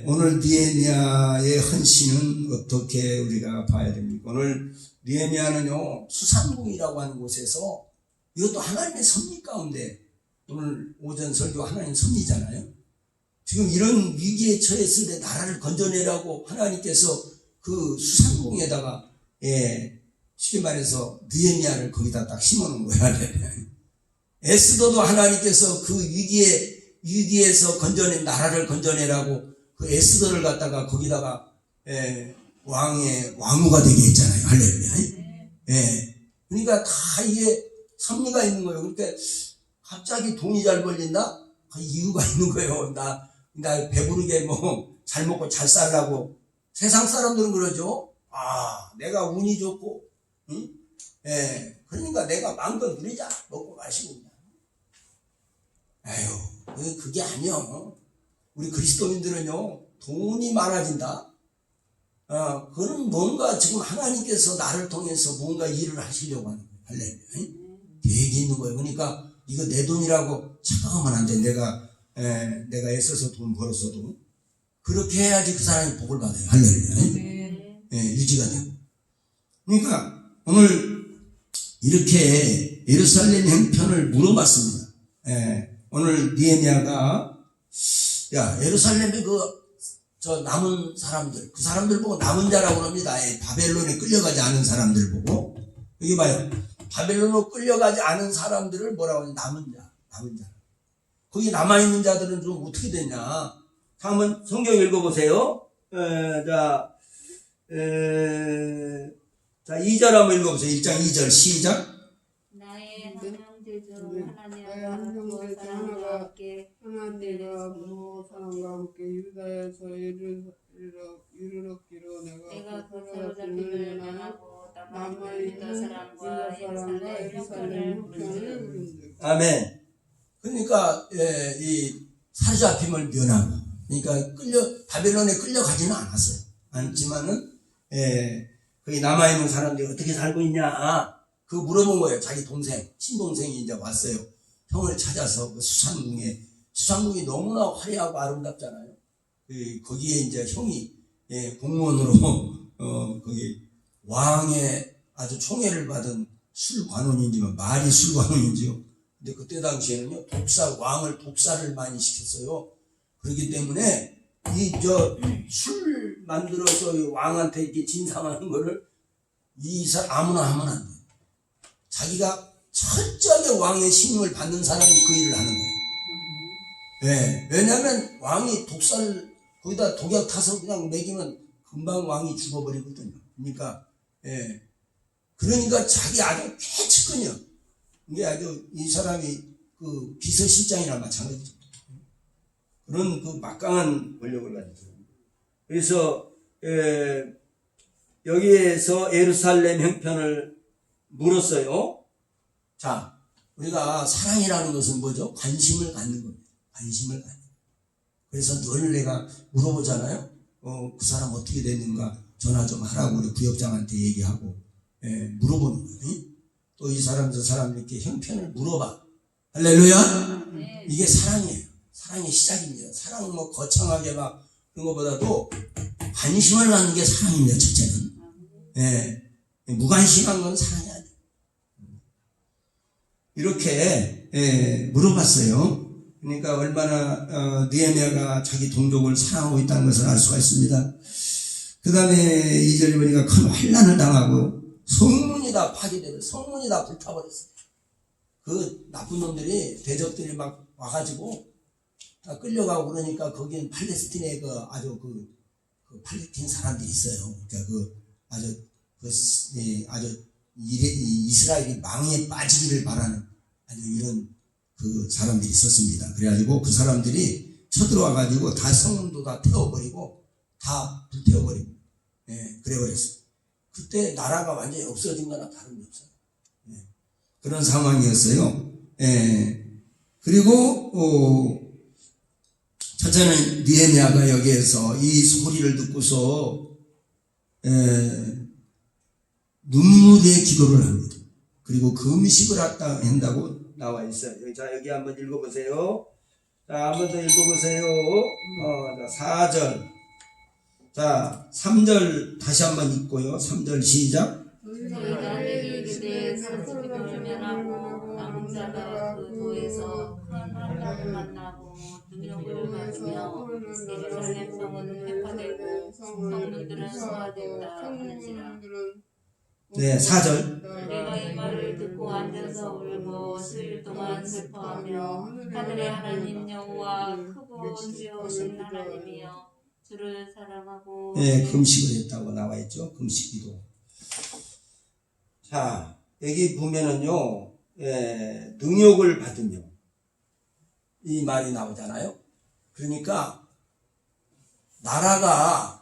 Speaker 6: 오늘 느헤미야의 헌신은 어떻게 우리가 봐야 됩니까? 오늘 느헤미야는요 수산궁이라고 하는 곳에서 이것도 하나님의 섭리 가운데 오늘 오전 설교 하나님 섭리잖아요. 지금 이런 위기에 처했을 때 나라를 건져내라고 하나님께서 그 수산궁에다가 쉽게 말해서 느헤미야를 거기다 딱 심어놓은 거야. 에스더도 하나님께서 그 위기에서 나라를 건져내라고 그 에스더를 갖다가 거기다가 왕후가 되게 했잖아요. 할렐루야. 그러니까 다 이게 섭리가 있는 거예요. 그러니까 갑자기 돈이 잘 벌린다? 그 이유가 있는 거예요. 나 배부르게 잘 먹고 잘 살라고. 세상 사람들은 그러죠. 내가 운이 좋고, 응? 그러니까 내가 마음껏 누리자. 먹고 마시고. 에휴, 그게 아니요. 우리 그리스도인들은요, 돈이 많아진다. 그거는 뭔가 지금 하나님께서 나를 통해서 뭔가 일을 하시려고 하는 거예요. 할렐루야. 계획이 있는 거예요. 그러니까 이거 내 돈이라고 착각하면 안 돼. 내가 애써서 돈 벌었어도. 그렇게 해야지 그 사람이 복을 받아요. 할렐루야. 유지가 되고. 그러니까 오늘 이렇게 예루살렘 형편을 물어봤습니다. 오늘 느헤미야가 야 예루살렘에 저 남은 사람들 그 사람들 보고 남은 자라고 합니다. 바벨론에 끌려가지 않은 사람들 보고 여기 봐요. 바벨론으로 끌려가지 않은 사람들을 뭐라고 하냐 남은 자. 거기 남아있는 자들은 좀 어떻게 됐냐. 자, 한번 성경 읽어보세요. 자 2절 한번 읽어보세요. 1장 2절 시작.
Speaker 3: 나의 한명제주 하나님과 그 사람과 함께
Speaker 2: 하나님과 모 사람과 함께 유다에서 이르렀기로
Speaker 3: 내가 그 사로잡힘을 면하고 남아있는 유다 사람과 예루살렘 형편을 부른즉.
Speaker 6: 아멘. 그러니까 이 사로잡힘을 면하고 그러니까 바벨론에 끌려가지는 않았지만은 거기 남아있는 사람들이 어떻게 살고 있냐 그거 물어본 거예요. 자기 동생 친동생이 이제 왔어요. 형을 찾아서 그 수상궁이 너무나 화려하고 아름답잖아요. 거기에 이제 형이 공무원으로 거기 왕의 아주 총애를 받은 술관원인지만 말이 술관원인지요. 근데 그때 당시에는요 왕을 독사를 많이 시켰어요. 그렇기 때문에 술 만들어서 왕한테 이렇게 진상하는 거를 아무나 하면 안 돼요. 자기가 철저하게 왕의 신임을 받는 사람이 그 일을 하는 거예요. 왜냐하면 왕이 독사를 거기다 독약 타서 그냥 먹이면 금방 왕이 죽어버리거든요. 그러니까 자기 아주 최측근이요. 이게 아주 이 사람이 그 비서실장이나 마찬가지죠. 그런 그 막강한 권력을 가지고 있습니다. 그래서 여기에서 예루살렘 형편을 물었어요. 자, 우리가 사랑이라는 것은 뭐죠? 관심을 갖는 겁니다. 관심을 갖는 거예요. 그래서 늘 내가 물어보잖아요. 그 사람 어떻게 됐는가 전화 좀 하라고 우리 구역장한테 얘기하고 물어보는 거예요. 또 이 사람 저 사람 이렇게 형편을 물어봐. 할렐루야. 이게 사랑이에요. 사랑의 시작입니다. 사랑은 뭐 거창하게 막 그런 것보다도 관심을 갖는 게 사랑입니다. 첫째는. 무관심한 건 사랑이 아니에요. 이렇게 물어봤어요. 그러니까 얼마나 느헤미야가 자기 동족을 사랑하고 있다는 것을 알 수가 있습니다. 그 다음에 2절에 보니까 큰 환난을 당하고 성문이 다 파괴되고 성문이 다 불타버렸어요. 그 나쁜 놈들이 대적들이 막 와가지고 다 끌려가고 그러니까 거기는 팔레스틴에 아주 그 팔레스틴 사람들이 있어요. 그러니까 아주 이스라엘이 망에 빠지기를 바라는 아주 이런 그 사람들이 있었습니다. 그래가지고 그 사람들이 쳐들어와가지고 다 성문도 다 태워버리고 다 불태워버리고 그래버렸어요. 그때 나라가 완전히 없어진 거나 다름이 없어요. 그런 상황이었어요. 그리고 첫째는 느헤미야가 여기에서 이 소리를 듣고서 눈물의 기도를 합니다. 그리고 금식을 한다고 나와 있어요. 자, 여기 한번 읽어보세요. 자, 한 번 더 읽어보세요. 4절. 자, 3절 다시 한번 읽고요. 3절 시작.
Speaker 3: 저희가 이르되 사로잡힘을 면하고 남은 자가 그 도에서 큰 환난을 만나고 능력을 받으며 예루살렘 성은 회파되고 성문들은 소화됐다 하는지라.
Speaker 6: 네, 4절.
Speaker 3: 내가 이 말을 듣고 앉아서 울고 수일 동안 슬퍼하며 하늘의 하나님 여호와 크고 지혜로우신 하나님이여 주를 사랑하고
Speaker 6: 금식을 했다고 나와 있죠. 금식기도. 자, 여기 보면은요, 능욕을 받으며 이 말이 나오잖아요. 그러니까 나라가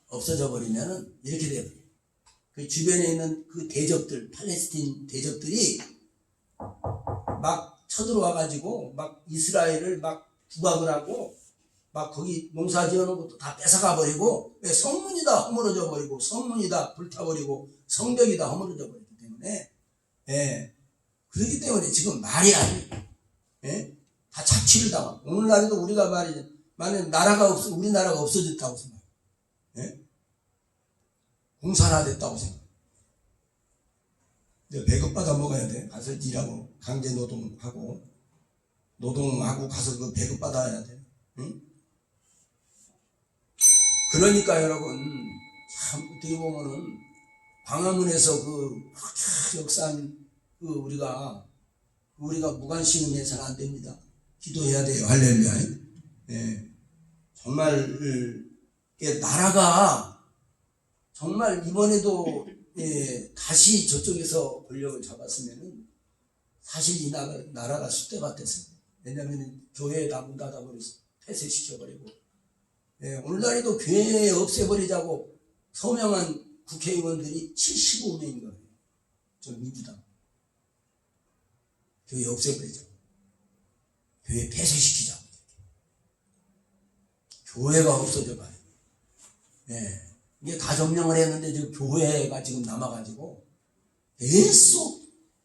Speaker 6: 없어져 버리면은 이렇게 돼요. 그 주변에 있는 그 대적들, 팔레스틴 대적들이 막 쳐들어와가지고 막 이스라엘을 막 부각을 하고 막 거기 농사 지어놓은 것도 다 뺏어가 버리고 성문이 다 허물어져 버리고 성문이 다 불타버리고 성벽이 다 허물어져 버리기 때문에 그렇기 때문에 지금 말이 아니에요. 다 착취를 당하고 오늘날에도 우리가 만약 우리나라가 없어졌다고 생각해요. 공산화됐다고 생각해요. 이제 배급받아 먹어야 돼. 가서 일하고 강제 노동하고 가서 그 배급받아야 돼. 응? 그러니까 여러분 참 어떻게 보면은 광화문에서 그렇게 역사한 우리가 무관심해서는 안 됩니다. 기도해야 돼요. 할렐루야. 예. 정말 나라가 정말 이번에도 다시 저쪽에서 권력을 잡았으면은 사실 이 나라가 숫대가 됐어요. 왜냐하면 교회에 다 문 닫아버려서 폐쇄시켜버리고 오늘날에도 교회 없애버리자고 서명한 국회의원들이 75명인 거예요. 저 민주당. 교회 없애버리자고. 교회 폐쇄시키자고. 교회가 없어져 가요. 이게 다 점령을 했는데 지금 교회가 지금 남아가지고 계속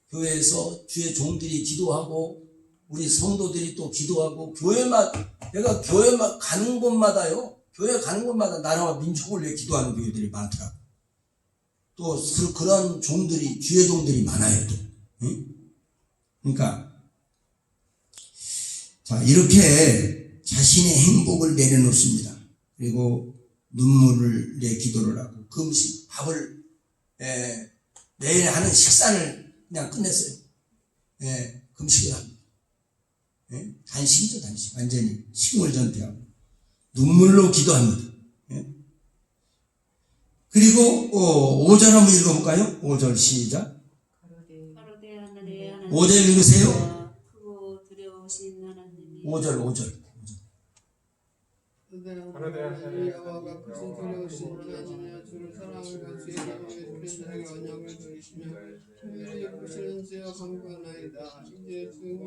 Speaker 6: 교회에서 주의 종들이 기도하고 우리 성도들이 또 기도하고 내가 교회만 가는 곳마다요. 교회 가는 곳마다 나라와 민족을 위해 기도하는 교회들이 많더라고. 또 그런 종들이 주의 종들이 많아요. 또. 그러니까 자 이렇게 자신의 행복을 내려놓습니다. 그리고 눈물을 내 기도를 하고 금식 밥을 매일 하는 식사를 그냥 끝냈어요. 금식을 합니다. 단식이죠, 단식. 완전히 식물 전폐하고 눈물로 기도합니다. 그리고 5절 한번 읽어볼까요? 5절 시작.
Speaker 3: 가로되 하늘에 하나님
Speaker 6: 5절 읽으세요.
Speaker 3: 크고 두려우신 하나님이
Speaker 6: 5절.
Speaker 2: 여호와가 크신 두려우신 하나님이여 주를 사랑하며 주의 이름에 주신 자에게 언약을 드리시며 신뢰를 베푸시는 지와 강구하나이다. 이제 주의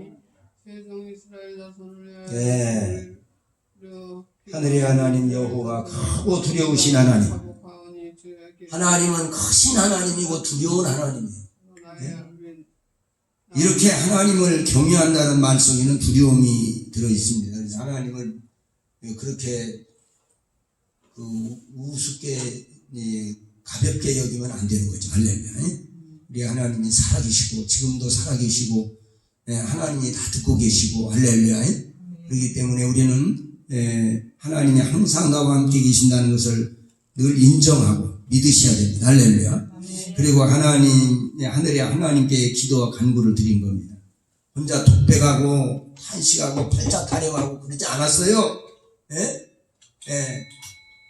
Speaker 2: 세종 이스라엘 자손을 위하여
Speaker 6: 하늘의 하나님 여호와 크고 두려우신 하나님. 하나님은 크신 하나님이고 두려운 하나님이에요. 이렇게 하나님을 경외한다는 말 속에는 두려움이 들어있습니다. 그래서 하나님을 그렇게 우습게 가볍게 여기면 안 되는 거죠. 할렐루야. 우리 하나님이 살아계시고 지금도 살아계시고 하나님이 다 듣고 계시고 할렐루야. 그렇기 때문에 우리는 하나님이 항상 나와 함께 계신다는 것을 늘 인정하고 믿으셔야 됩니다. 할렐루야. 그리고 하늘에 하나님께 기도와 간구를 드린 겁니다. 혼자 독백하고 탄식하고 팔자 타령하고 그러지 않았어요.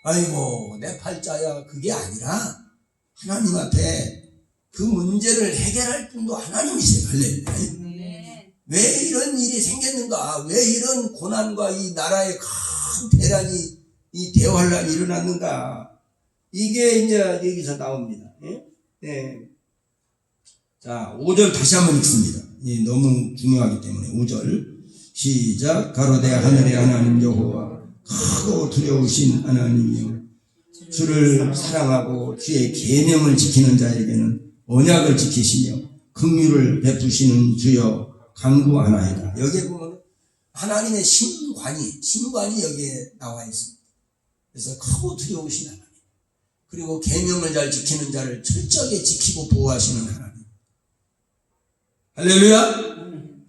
Speaker 6: 아이고 내 팔자야 그게 아니라 하나님 앞에 그 문제를 해결할 분도 하나님이세요. 할렐루야. 왜 이런 일이 생겼는가? 왜 이런 고난과 이 나라의 큰 대란이 이 대환란이 일어났는가? 이게 이제 여기서 나옵니다. 자 5절 다시 한번 읽습니다. 너무 중요하기 때문에 5절 시작. 가로되 하늘의 하나님 여호와 크고 두려우신 하나님이여 주를 사랑하고 주의 계명을 지키는 자에게는 언약을 지키시며 긍휼을 베푸시는 주여 간구하나이다. 여기에 보면 하나님의 신관이 여기에 나와 있습니다. 그래서 크고 두려우신 하나님 그리고 계명을 잘 지키는 자를 철저하게 지키고 보호하시는 하나님. 할렐루야.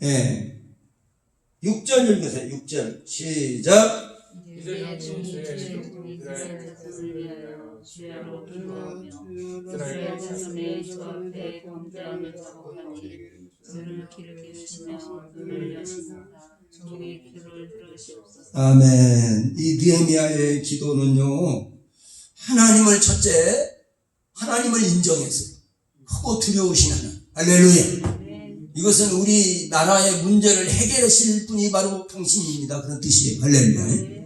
Speaker 6: 6절 읽으세요. 6절 시작.
Speaker 3: 이제 주의 위하여 주야로 기도하며 이스라엘 자손의 주 앞에 범죄함을 자복하니 주를 기르게 주시며 눈을 여시사 종의 귀를 들으시옵소서.
Speaker 6: 아멘. 이 느헤미야의 기도는요 하나님을 첫째 하나님을 인정했어요. 크고 두려우신 하나님. 할렐루야. 이것은 우리 나라의 문제를 해결하실 분이 바로 당신입니다. 그런 뜻이에요. 할렐루야.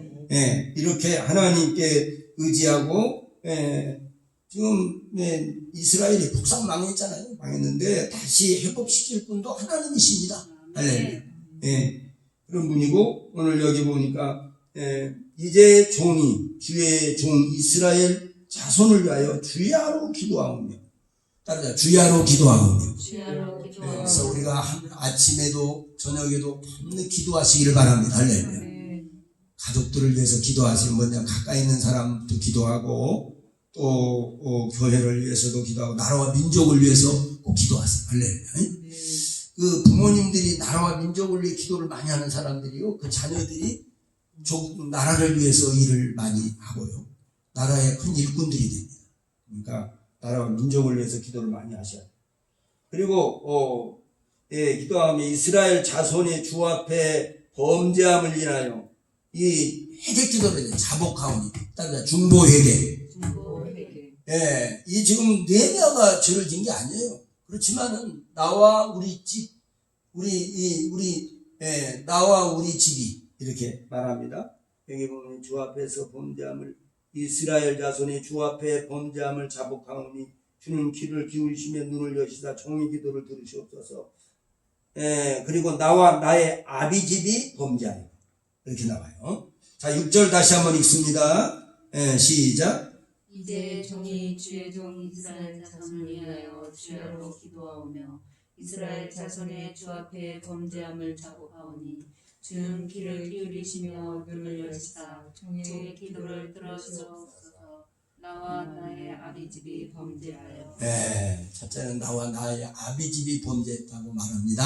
Speaker 6: 이렇게 하나님께 의지하고 지금 이스라엘이 폭삭 망했잖아요. 망했는데 다시 회복시킬 분도 하나님이십니다. 할렐루야. 그런 분이고 오늘 여기 보니까 이제 주의 종 이스라엘 자손을 위하여 주야로 기도하오며 따라자 주야로 기도하오며. 그래서 우리가 아침에도 저녁에도 밤새 기도하시기를 바랍니다. 할렐루야. 가족들을 위해서 기도하시면 먼저 가까이 있는 사람도 기도하고 또 교회를 위해서도 기도하고 나라와 민족을 위해서 꼭 기도하세요. 할렐루야. 그 부모님들이 나라와 민족을 위해 기도를 많이 하는 사람들이요, 그 자녀들이 나라를 위해서 일을 많이 하고요, 나라의 큰 일꾼들이 됩니다. 그러니까 나라와 민족을 위해서 기도를 많이 하셔야 돼요. 그리고 기도하며 이스라엘 자손의 주 앞에 범죄함을 인하여 이 회개 기도를 해요. 자복하오니, 따라 중보 회개. 예, 이 지금 느헤미야가 죄를 진 게 아니에요. 그렇지만은 나와 우리 집, 나와 우리 집이 이렇게 말합니다. 여기 보면 주 앞에서 범죄함을, 이스라엘 자손의 주 앞에 범죄함을 자복하오니 주는 귀를 기울이시며 눈을 여시사 종의 기도를 들으시옵소서. 그리고 나와 나의 아비 집이 범죄하여, 이렇게 나와요. 자, 6절 다시 한번 읽습니다. 시작.
Speaker 3: 이제 종이 주의 종 이스라엘 자손을 위하여 주야로 기도하오며 이스라엘 자손의 주 앞에 범죄함을 자복하오니 주는 귀를 기울이시며 눈을 여시사 종의 기도를 들어주옵소서. 나와 나의 아비 집이 범죄하여.
Speaker 6: 첫째는 나와 나의 아비 집이 범죄했다고 말합니다.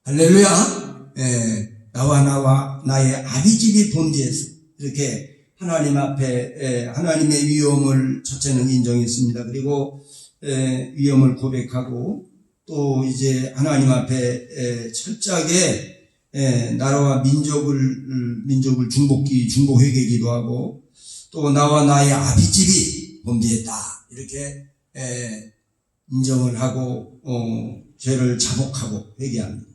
Speaker 6: 할렐루야. 나와 나의 아비 집이 범죄했어. 이렇게 하나님 앞에 하나님의 위엄을 첫째는 인정했습니다. 그리고 위엄을 고백하고 또 이제 하나님 앞에 철저하게 나라와 민족을 중보 회개기도 하고 또 나와 나의 아비집이 범죄했다 이렇게 인정을 하고 죄를 자복하고 회개합니다.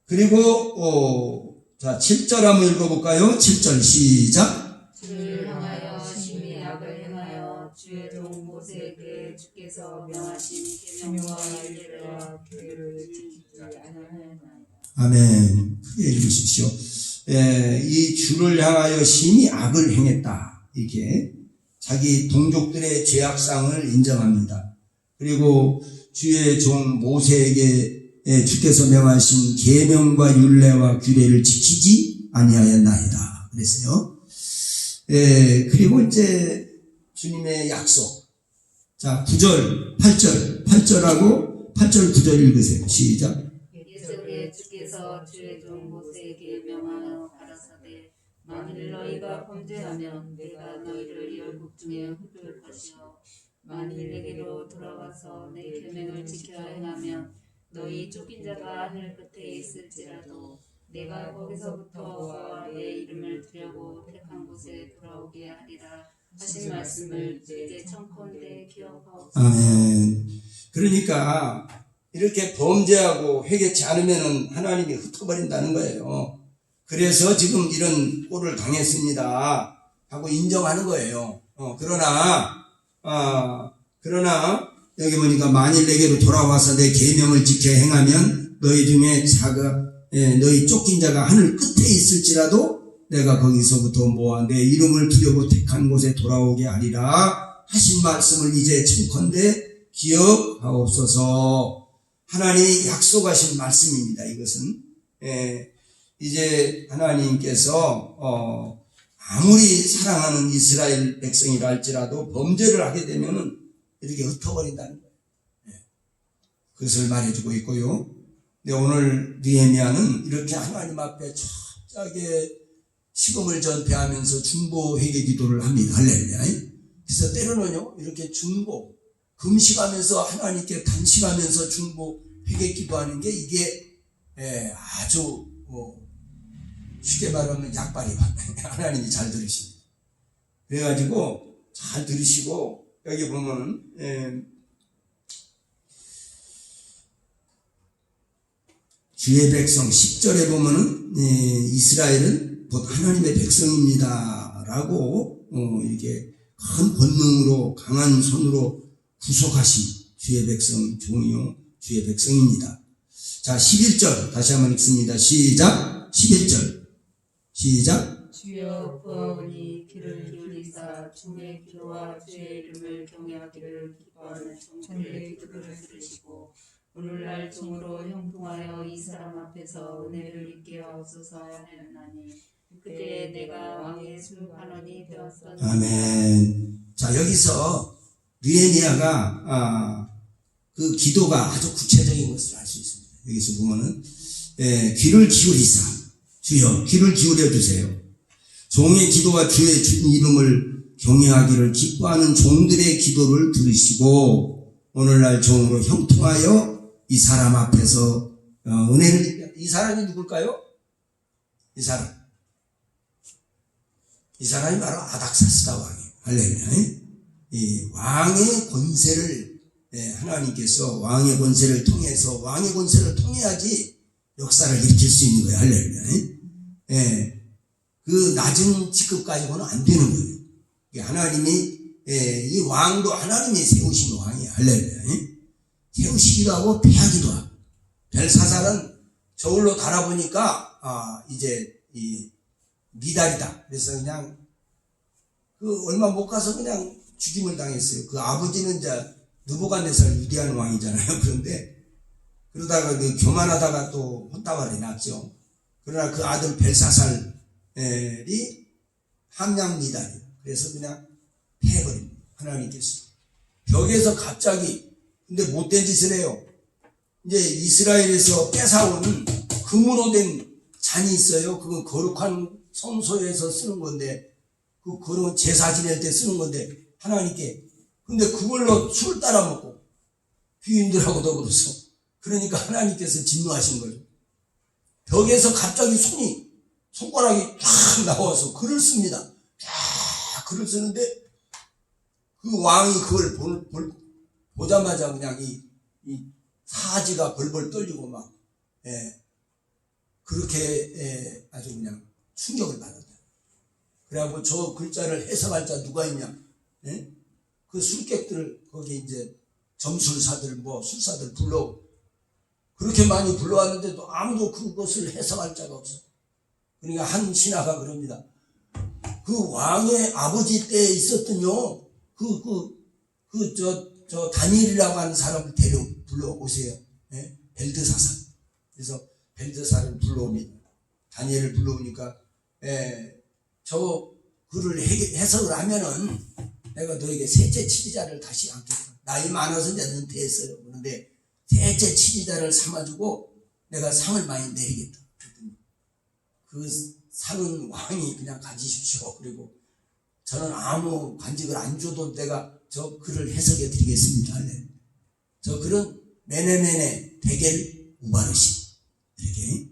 Speaker 6: 그리고 자, 7절 한번 읽어볼까요? 7절 시작.
Speaker 3: 주를 향하여 심히 악을 행하여 주의 종 모세에게 주께서 명하신 계명과 율례와 규례를 지키지 아니하였나이다.
Speaker 6: 아멘. 크게 읽으십시오. 이 주를 향하여 심히 악을 행했다. 이게 자기 동족들의 죄악상을 인정합니다. 그리고 주의 종 모세에게 주께서 명하신 계명과 율례와 규례를 지키지 아니하였나이다. 그랬어요. 그리고 이제 주님의 약속. 자, 9절, 8절하고 8절, 9절 읽으세요. 시작.
Speaker 3: 이스라엘 주께서 주의 종 모세에게 명하여 가라사대 만일 너희가 범죄하면 내가 너희를 열국 중에 흩을 것이요 만일 내게로 돌아와서 내 계명을 지켜 행하면 너희 쫓긴 자가 하늘 끝에 있을지라도 내가 거기서부터 와내 이름을 두려고 택한 곳에 돌아오게 하리라 하신 말씀을 이제 청컨대 기억하옵소서.
Speaker 6: 아멘. 그러니까 이렇게 범죄하고 회개치 않으면 하나님이 흩어버린다는 거예요. 그래서 지금 이런 꼴을 당했습니다 하고 인정하는 거예요. 그러나 여기 보니까 만일 내게로 돌아와서 내 계명을 지켜 행하면 너희 중에 너희 쫓긴 자가 하늘 끝에 있을지라도 내가 거기서부터 모아 내 이름을 두려고 택한 곳에 돌아오게 하리라 하신 말씀을 이제 청컨대 기억하옵소서. 하나님이 약속하신 말씀입니다. 이것은 이제 하나님께서 아무리 사랑하는 이스라엘 백성이라 할지라도 범죄를 하게 되면은 이렇게 흩어버린다는 거예요. 그것을 말해주고 있고요. 근데 오늘 느헤미야는 이렇게 하나님 앞에 철저하게 시금을 전폐하면서 중보 회개 기도를 합니다. 할렐루야. 그래서 때로는요 이렇게 중보 금식하면서 하나님께 단식하면서 중보 회개 기도하는 게 이게 아주 쉽게 말하면 약발이 하나님이 잘 들으십니다. 그래가지고 잘 들으시고 여기 보면은 주의 백성 10절에 보면은 이스라엘은 곧 하나님의 백성입니다 라고 이렇게 큰 권능으로 강한 손으로 구속하신 주의 백성 종이요 주의 백성입니다. 자, 11절 다시 한번 읽습니다. 시작. 11절 시작.
Speaker 3: 주여 구하오니 귀를 기울이사 주의 기도와 주의 이름을 경외하기를 기뻐하는 종들의 기도를 들으시고 오늘날 종으로 형통하여 이 사람 앞에서 은혜를 입게 하옵소서 하였나니 그때 내가 왕의 심판원이 되었더니
Speaker 6: 아멘. 자, 여기서 느헤미야가 그 기도가 아주 구체적인 것을 알 수 있습니다. 여기서 보면은 귀를 기울이사 주여 귀를 기울여 주세요. 종의 기도와 주의 이름을 경외하기를 기뻐하는 종들의 기도를 들으시고 오늘날 종으로 형통하여 이 사람 앞에서 은혜를, 이 사람이 누굴까요? 이 사람이 바로 아닥사스다 왕이에요. 할렐루야. 이 왕의 권세를 하나님께서 왕의 권세를 통해야지 역사를 일으킬 수 있는 거예요. 할렐루야. 그 낮은 직급 가지고는 안 되는 거예요. 하나님이 이 왕도 하나님이 세우신 왕이에요. 할렐루야. 세우시기도 하고 패하기도 하고. 벨사살은 저울로 달아보니까 이제 이 미달이다. 그래서 그냥 그 얼마 못 가서 그냥 죽임을 당했어요. 그 아버지는 이제 느부갓네살 위대한 왕이잖아요. 그런데 그러다가 그 교만하다가 또 혼다발이 났죠. 그러나 그 아들 벨사살이 함량 미달이에요. 그래서 그냥 패해버립니다. 하나님께서 벽에서 갑자기 근데 못된 짓을 해요. 이제 이스라엘에서 뺏어온 금으로 된 잔이 있어요. 그건 거룩한 성소에서 쓰는 건데 그 거룩한 제사 지낼 때 쓰는 건데 하나님께 근데 그걸로 술 따라 먹고 귀인들하고 더불어서 그러니까 하나님께서 진노하신 거예요. 벽에서 갑자기 손가락이 쫙 나와서 글을 씁니다. 쫙 글을 쓰는데 그 왕이 그걸 보자마자 그냥 이 사지가 벌벌 떨리고 막 그렇게 아주 그냥 충격을 받았다. 그래갖고 저 글자를 해석할 자 누가 있냐? 그 술객들 거기 이제 점술사들 뭐 술사들 그렇게 많이 불러왔는데도 아무도 그것을 해석할 자가 없어. 그러니까 한 신하가 그럽니다. 그 왕의 아버지 때에 있었던요. 저 다니엘이라고 하는 사람을 불러오세요. 벨드사살. 그래서 벨드사살을 불러옵니다. 다니엘을 불러오니까 저 글을 해석을 하면은 내가 너에게 셋째 치리자를 다시 안겠다. 나이 많아서 이제 은퇴했어요. 그런데 셋째 치리자를 삼아주고 내가 상을 많이 내리겠다. 그 상은 왕이 그냥 가지십시오. 그리고 저는 아무 관직을 안 줘도 내가 저 글을 해석해 드리겠습니다. 저 글은 메네메네 데겔 우바르시 이렇게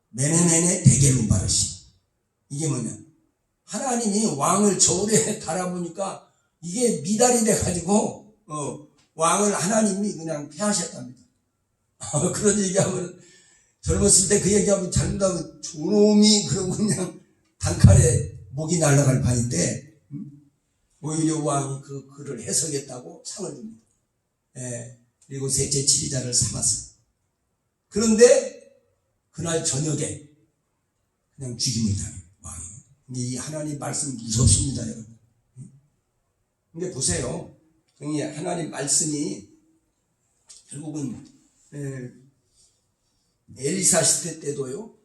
Speaker 6: 메네메네 데겔 우바르시 이게 뭐냐 하나님이 왕을 저울에 달아보니까 이게 미달이 돼가지고 왕을 하나님이 그냥 패하셨답니다. 그런 얘기하면 젊었을 때 그 얘기하면 잘못하면 조놈이 그러고 그냥 단칼에 목이 날아갈 판인데 오히려 왕이 그 글을 해석했다고 상을 줍니다. 그리고 셋째 치리자를 삼았어요. 그런데 그날 저녁에 그냥 죽임을 당해요. 왕이. 이 하나님 말씀 무섭습니다, 여러분. 근데 보세요. 이 하나님 말씀이 결국은 엘리사 시대 때도요.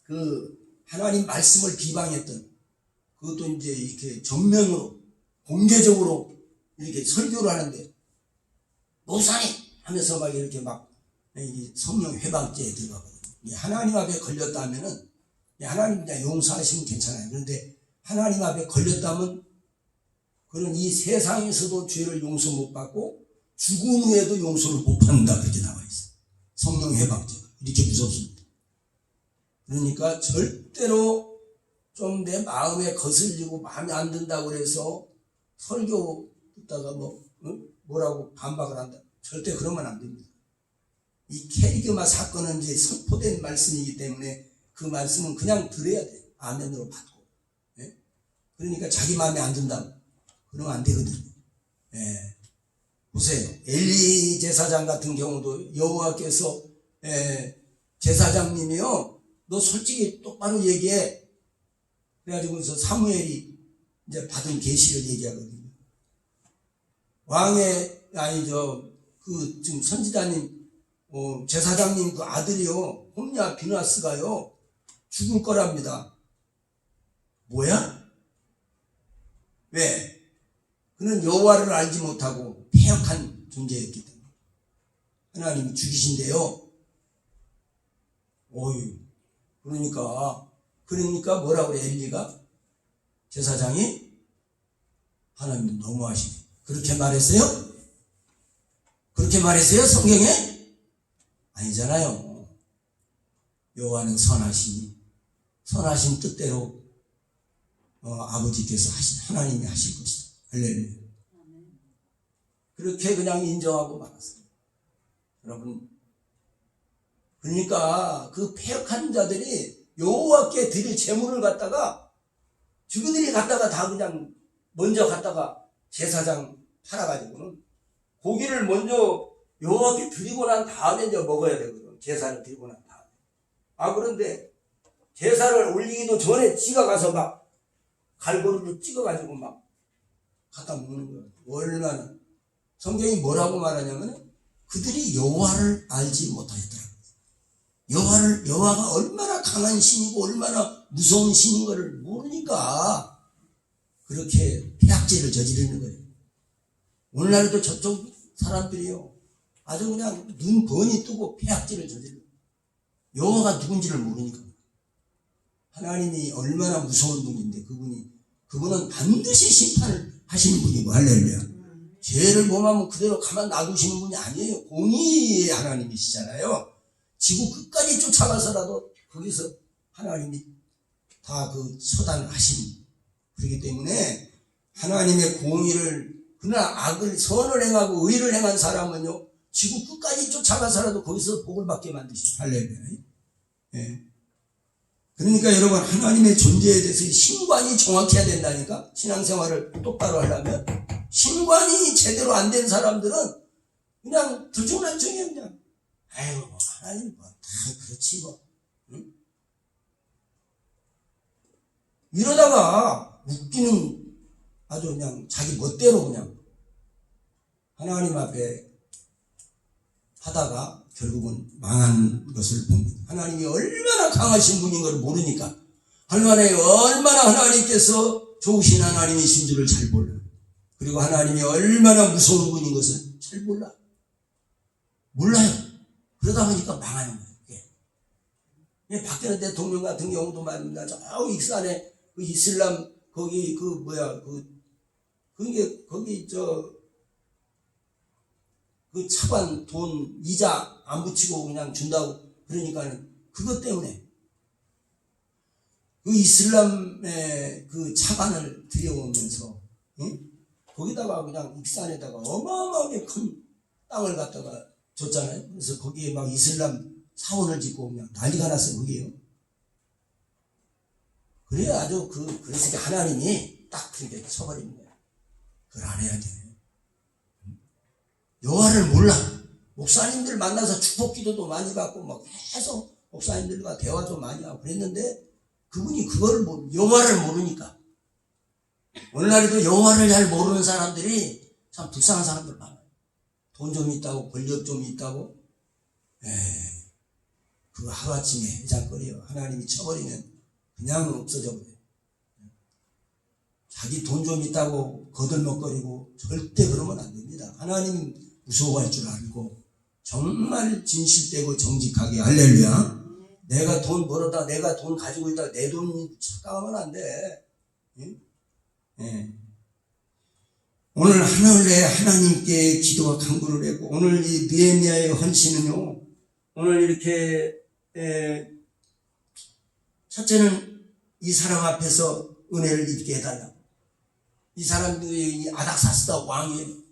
Speaker 6: 그 하나님 말씀을 비방했던 그것도 이제 이렇게 전면으로 공개적으로 이렇게 설교를 하는데 목사님 하면서 막 이렇게 막 성령 회방죄에 들어가거든요. 하나님 앞에 걸렸다면은 하나님 그냥 용서하시면 괜찮아요. 그런데 하나님 앞에 걸렸다면 그런 이 세상에서도 죄를 용서 못 받고 죽은 후에도 용서를 못 받는다 그렇게 나와 있어요. 성령 회방죄가 이렇게 무섭습니다. 그러니까 절대로 좀 내 마음에 거슬리고 마음에 안 든다고 그래서 설교 듣다가 뭐라고 반박을 한다. 절대 그러면 안 됩니다. 이 캐리그마 사건은 이제 선포된 말씀이기 때문에 그 말씀은 그냥 들어야 돼. 아멘으로 받고. 그러니까 자기 마음에 안 든다고. 그러면 안 되거든요. 보세요. 엘리 제사장 같은 경우도 여호와께서 제사장님이요. 너 솔직히 똑바로 얘기해. 그래가지고서 사무엘이 이제 받은 계시를 얘기하거든요. 지금 선지자님, 제사장님 그 아들이요. 홈냐 비나스가요. 죽을 거랍니다. 뭐야? 왜? 그는 여호와를 알지 못하고 패역한 존재였기 때문에 하나님이 죽이신대요. 어휴, 그러니까 뭐라고 그래, 엘리가? 제사장이 하나님 너무하시네. 그렇게 말했어요? 그렇게 말했어요? 성경에? 아니잖아요. 여호와는 선하신 뜻대로 아버지께서 하나님이 하실 것이다. 할렐루야. 그렇게 그냥 인정하고 말았어요. 여러분, 그러니까 그 패역한 자들이 여호와께 드릴 제물을 갖다가 그들이 갖다가 다 그냥 먼저 갖다가 제사장 팔아가지고는 고기를 먼저 여호와께 드리고 난 다음에 이제 먹어야 되거든. 제사를 드리고 난 다음에. 그런데 제사를 올리기도 전에 지가 가서 막 갈고리로 찍어가지고 막 갖다 먹는 거예요. 얼마나. 성경이 뭐라고 말하냐면 그들이 여호와를 알지 못하였더라고요. 여호와가 얼마나 강한 신이고 얼마나 무서운 신인 것을 모르니까 그렇게 폐악죄를 저지르는 거예요. 오늘날에도 저쪽 사람들이요, 아주 그냥 눈 번이 뜨고 폐악죄를 저지르는 거예요. 여호와가 누군지를 모르니까. 하나님이 얼마나 무서운 분인데 그분은 반드시 심판을 하시는 분이고, 할렐루야. 죄를 범하면 그대로 가만 놔두시는 분이 아니에요. 공의의 하나님이시잖아요. 지구 끝까지 쫓아가서라도 거기서 하나님이 다 처단하신. 그렇기 때문에 하나님의 공의를, 그러나 선을 행하고 의를 행한 사람은요, 지구 끝까지 쫓아가서라도 거기서 복을 받게 만드신. 할렐루야. 예. 그러니까 여러분, 하나님의 존재에 대해서 신관이 정확해야 된다니까. 신앙생활을 똑바로 하려면 신관이 제대로 안 된 사람들은 그냥 들쭉날쭉해. 그냥 아이고 뭐 하나님 뭐 다 그렇지 뭐. 응? 이러다가 웃기는, 아주 그냥 자기 멋대로 그냥 하나님 앞에 하다가 결국은 망한 것을 봅니다. 하나님이 얼마나 강하신 분인 걸 모르니까, 얼마나 하나님께서 좋으신 하나님이신 줄을 잘 몰라. 그리고 하나님이 얼마나 무서운 분인 것을 잘 몰라요. 그러다 보니까 망하는 거예요. 박근혜 대통령 같은 경우도 말입니다. 저 익산에 그 이슬람 거기 그 차관 돈 이자 안 붙이고 그냥 준다고 그러니까는 그것 때문에 그 이슬람의 그 차관을 들여오면서, 응? 거기다가 그냥 익산에다가 어마어마하게 큰 땅을 갖다가 줬잖아요. 그래서 거기에 막 이슬람 사원을 짓고 그냥 난리가 났어요, 거기에요. 그래 아주 그래서 하나님이 딱 그렇게 쳐버리는 거예요. 그걸 안 해야 돼. 여호와를 몰라. 목사님들 만나서 축복 기도도 많이 받고 막 계속 목사님들과 대화도 많이 하고 그랬는데 그분이 여호와를 모르니까. 오늘날에도 여호와를 잘 모르는 사람들이 참 불쌍한 사람들 많아요. 돈 좀 있다고, 권력 좀 있다고, 그거 하루아침에 해장거리요. 하나님이 쳐버리면 그냥 없어져 버려요. 자기 돈 좀 있다고 거들먹거리고 절대 그러면 안 됩니다. 하나님 무서워할 줄 알고 정말 진실되고 정직하게. 할렐루야. 내가 돈 벌어다, 내가 돈 가지고 있다, 내 돈 착각하면 안 돼. 예. 오늘 하늘에 하나님께 기도와 간구를 했고, 오늘 이 느헤미야의 헌신은요, 오늘 이렇게 첫째는 이 사람 앞에서 은혜를 입게 해달라고. 이 사람들이 아닥사스다 왕이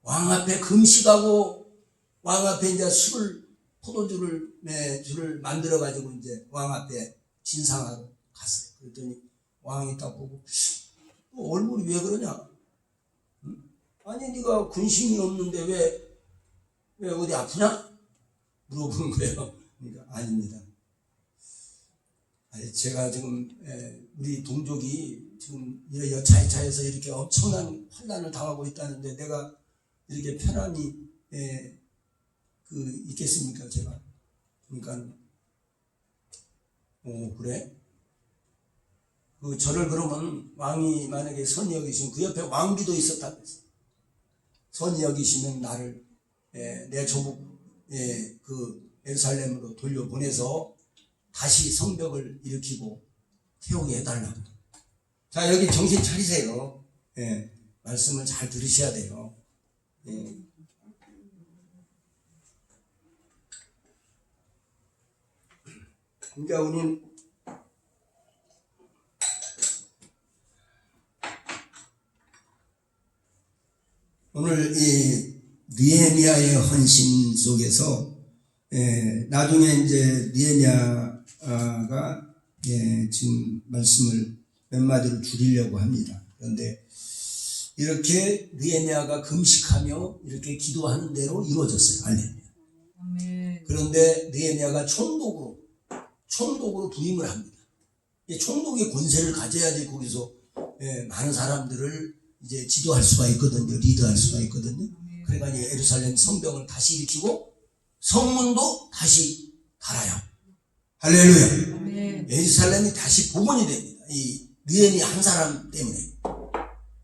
Speaker 6: 왕 앞에 금식하고 왕 앞에 이제 포도주를 만들어가지고 이제 왕 앞에 진상하러 갔어요. 그랬더니 왕이 딱 보고, 얼굴이 왜 그러냐? 응? 아니 네가 근심이 없는데 왜 어디 아프냐? 물어보는 거예요. 그러니까 아닙니다. 아니, 제가 지금 우리 동족이 지금 여차여차해서 이렇게 엄청난 환난을 당하고 있다는데 내가 이렇게 편안히 있겠습니까? 제가. 그러니까 그래? 그 저를 그러면 왕이 만약에 선히 여기시면 그 옆에 왕비도 있었다 그랬어. 선히 여기시면 나를 내 조국 그 예루살렘으로 돌려보내서 다시 성벽을 일으키고 태우게 해달라고. 자, 여기 정신 차리세요. 말씀을 잘 들으셔야 돼요. 그러니까 우리는 오늘 이 느헤미야의 헌신 속에서 나중에 이제 느헤미야가 지금 말씀을 몇 마디로 줄이려고 합니다. 그런데 이렇게 느헤미야가 금식하며 이렇게 기도하는 대로 이루어졌어요. 할렐루야. 그런데 느헤미야가 총독으로 부임을 합니다. 이 총독의 권세를 가져야지 거기서 많은 사람들을 이제 지도할 수가 있거든요. 리드할 수가 있거든요. 그러니까 이제 예루살렘 성벽을 다시 일으키고 성문도 다시 달아요. 할렐루야. 예루살렘이 다시 복원이 됩니다. 이 느헤미야 한 사람 때문에.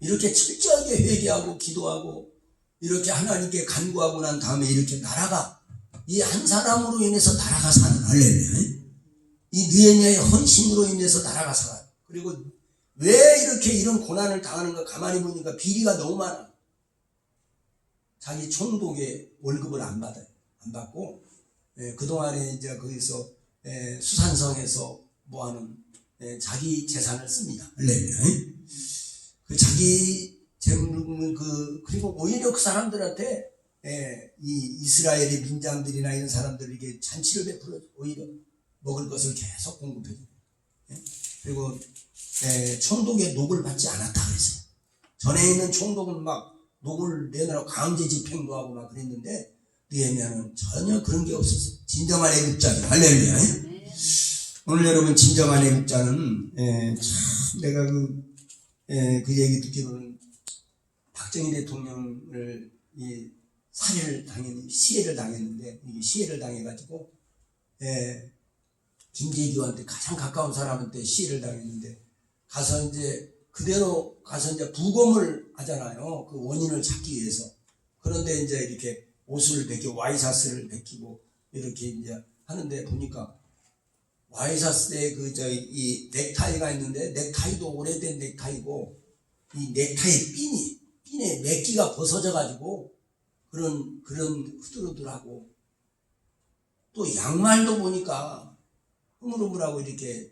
Speaker 6: 이렇게 철저하게 회개하고 기도하고 이렇게 하나님께 간구하고 난 다음에 이렇게 나라가 이 한 사람으로 인해서 나라가 사는. 할렐루야. 이 느헤미야의 헌신으로 인해서 나라가 살아요. 그리고 왜 이렇게 이런 고난을 당하는가 가만히 보니까 비리가 너무 많아. 자기 총독의 월급을 안 받아요. 안 받고 그동안에 이제 거기서 수산성에서 모아놓은 자기 재산을 씁니다. 할렐루야. 그 자기 재물을 그리고 오히려 그 사람들한테 이 이스라엘의 민장들이나 이런 사람들에게 잔치를 베풀어 오히려 먹을 것을 계속 공급해줘요. 그리고 총독의 녹을 받지 않았다 그랬어요. 전에 있는 총독은 막 녹을 내느라고 강제 집행도 하고 막 그랬는데 느헤미야는 전혀 그런 게 없었어요. 진정한 애국자죠. 할렐루야. 오늘 여러분 진정한 애국자는 참 내가 그 얘기 듣기로는 박정희 대통령을 시해를 당했는데 이게 시해를 당해가지고 김재규한테 가장 가까운 사람한테 시해를 당했는데 가서 이제 그대로 가서 이제 부검을 하잖아요. 그 원인을 찾기 위해서. 그런데 이제 이렇게 옷을 벗기고 와이셔츠를 벗기고 이렇게 이제 하는데 보니까 와이셔츠에 이 넥타이가 있는데 넥타이도 오래된 넥타이고 이 넥타이 핀에 맥기가 벗어져 가지고 그런 후들후들하고 또 양말도 보니까 흐물흐물하고 이렇게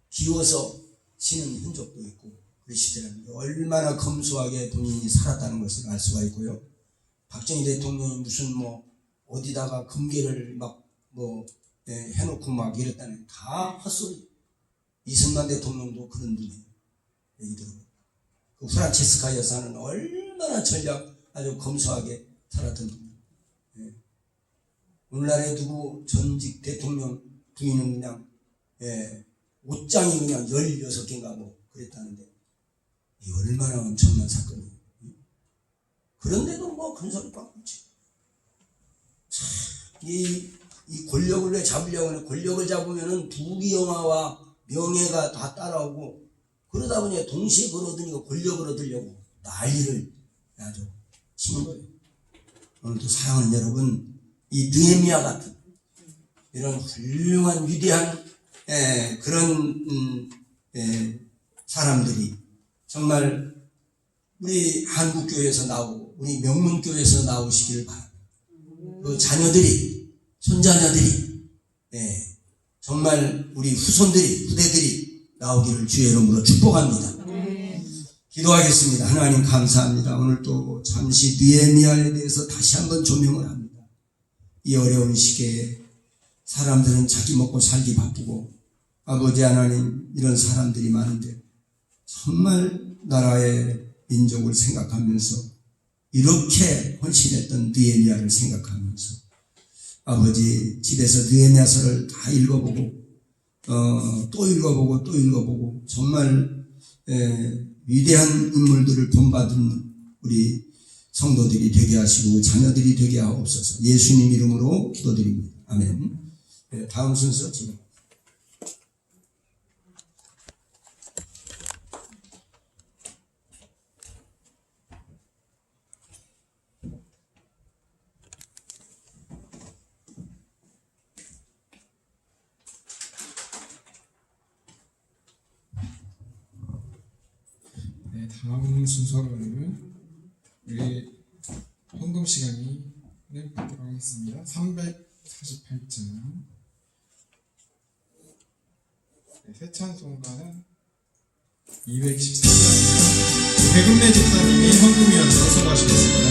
Speaker 6: 기워서 신은 흔적도 있고 그러시더라고요. 얼마나 검소하게 본인이 살았다는 것을 알 수가 있고요. 박정희 대통령이 무슨 어디다가 금괴를 해놓고 막 이랬다는 다 헛소리. 이승만 대통령도 그런 분이에요. 얘기 들어보니까. 그 프란체스카 여사는 얼마나 아주 검소하게 살았던 분이에요. 오늘날에 누구 전직 대통령 부인은 그냥 옷장이 그냥 16개인가 그랬다는데 이 얼마나 엄청난 사건이에요. 그런데도 그런 소리 막 붙이고 이 권력을 왜 잡으려고 하냐. 권력을 잡으면은 부귀영화와 명예가 다 따라오고 그러다 보니 동시에 걸어들이고 권력을 얻으려고 난리를 아주 치는 거예요. 오늘도 사랑하는 여러분, 이 느헤미야 같은 이런 훌륭한 위대한 그런 사람들이 정말 우리 한국교회에서 나오고 우리 명문교회에서 나오시기를 바랍니다. 그 자녀들이 손자녀들이 정말 우리 후대들이 나오기를 주의 이름으로 축복합니다. 기도하겠습니다. 하나님 감사합니다. 오늘 또 잠시 느헤미야에 대해서 다시 한번 조명을 합니다. 이 어려운 시기에 사람들은 자기 먹고 살기 바쁘고 아버지 하나님 이런 사람들이 많은데 정말 나라의 민족을 생각하면서 이렇게 헌신했던 느헤미야를 생각하면서 아버지 집에서 느헤미야서를 다 읽어보고 또 읽어보고 정말 위대한 인물들을 본받은 우리 성도들이 되게 하시고 자녀들이 되게 하옵소서. 예수님 이름으로 기도드립니다. 아멘. 다음 순서 지금
Speaker 5: 네, 다음 순서로는 우리 헌금 시간이 보도록 하겠습니다. 348장. 네, 새 찬송가는 213장. 백은매 집사님이 헌금위원으로 서거하시겠습니다.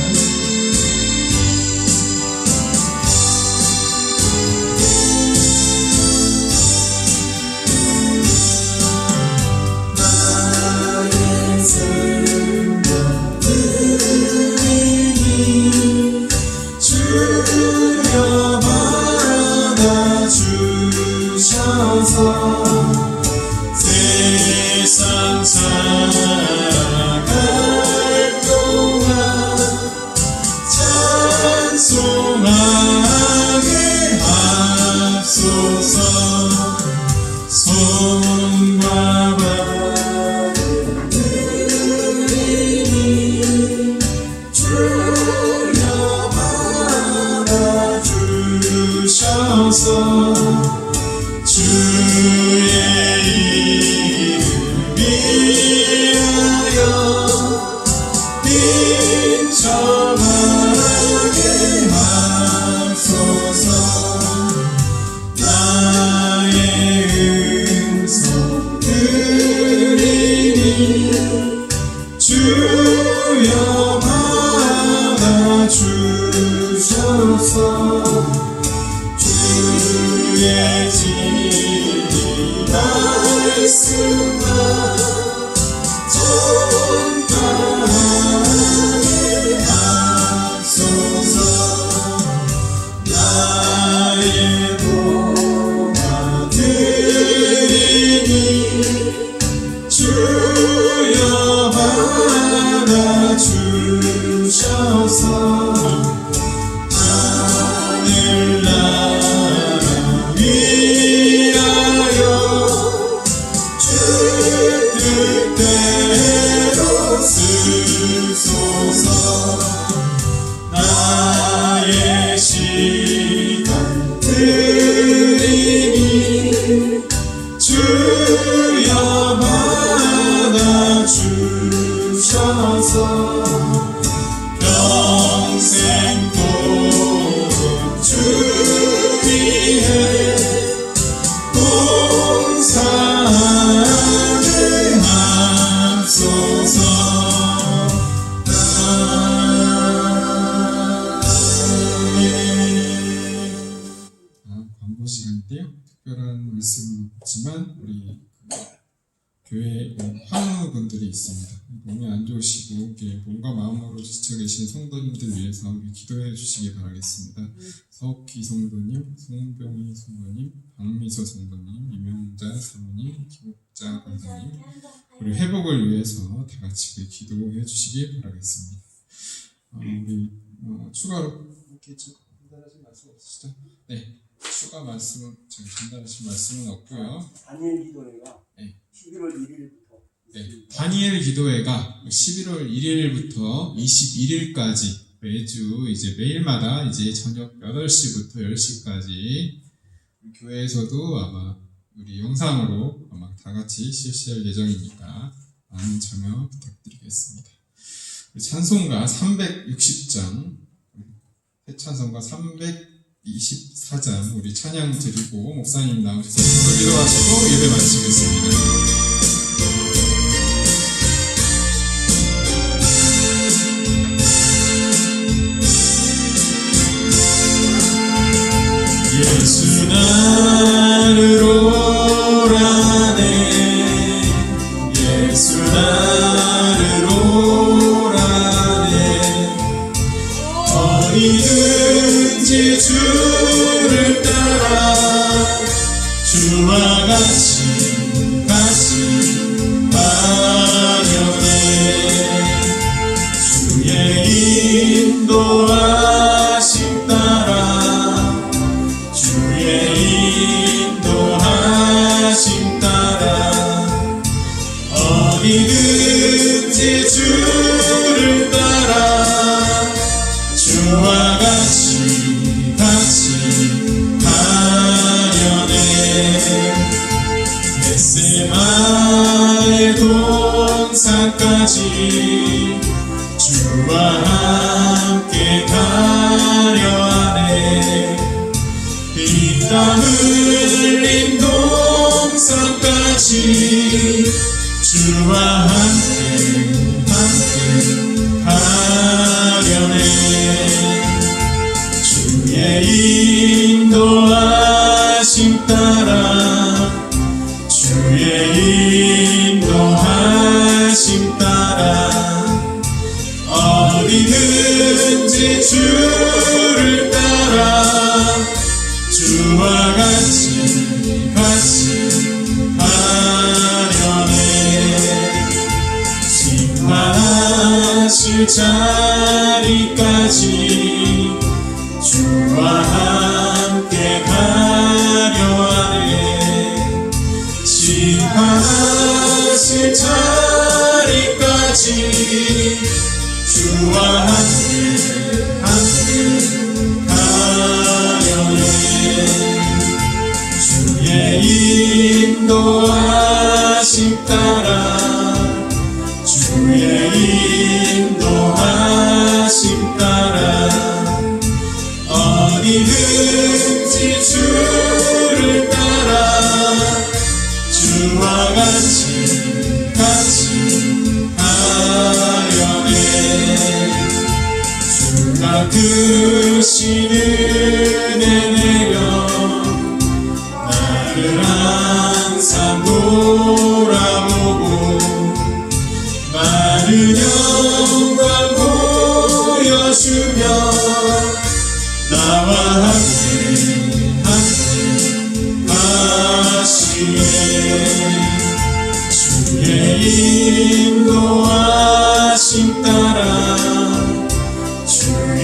Speaker 1: 주여 받아주셔서 세상 살아갈 동안 찬송하게 하소서. 손과 발을 들이니 주여 받아주셔서 주의 이름 위하여 빈정하게 하소서. 나의 음성 들이니 주여 받아주셔서 주의 진리 말씀만 전파하게 하소서. 나의 복아 드리니 주여 받아주셔서 하늘나라 위하여 주 뜻대로 쓰소서. 나의 시간 드리니 주여 받아주셔서 평생도록 주 위해 봉사하게 하소서.
Speaker 5: 광고 시간인데요. 특별한 말씀은 없지만 우리 교회 환우분들이 있습니다. 몸이 안 좋으시고 몸과 마음으로 지쳐 계신 성도님들 위해서 우리 기도해 주시기 바라겠습니다. 서옥희 성도님, 송병희 성도님, 박미서 성도님, 이명자 사모님, 김옥자 권사님, 우리 회복을 위해서 다 같이 기도해 주시기 바라겠습니다. 우리 추가로 이렇게 전달하실 말씀 없으시죠? 네, 추가 말씀은 전달하실 말씀은 없고요.
Speaker 6: 다니엘 기도회가
Speaker 5: 네.
Speaker 6: 11월 1일부터
Speaker 5: 네, 다니엘 기도회가 11월 1일부터 21일까지 매주 이제 매일마다 이제 저녁 8시부터 10시까지 교회에서도 아마 우리 영상으로 아마 다 같이 실시할 예정이니까 많은 참여 부탁드리겠습니다. 우리 찬송가 360장, 새 찬송가 324장 우리 찬양 드리고 목사님 나오셔서 기도하시고 예배 마치겠습니다.
Speaker 1: 예수 나를 오라네. 예수 나를 오라네. 어디든지 주를 따라 주와 같이 가려네. 주의 인도하심 따라 주의 인도하심 따라 어디든지 주를 따라 주와 같이 가려네. 때까지 주와 함께 가려 하네. 피땀 흘린 동산까지 주와 함께 가려네. 주의 인도하심 따라 주의 인도하심 따라 어디든지 주를 따라 주와 같이 하려네. 심판하실 자리까지 주와 함께 가려 하네. 심판하실 자리까지 주와 함께 가려네. 주의 인도하심 따라 주의 인도하심 따라 어디든지 주를 따라 주와 같이 하려네. 주가 크신 은혜 내려 나를 항상 돌아보고 많은 영광 보여주며 나와 함께 하시네. 주의 인도하심 따라 주의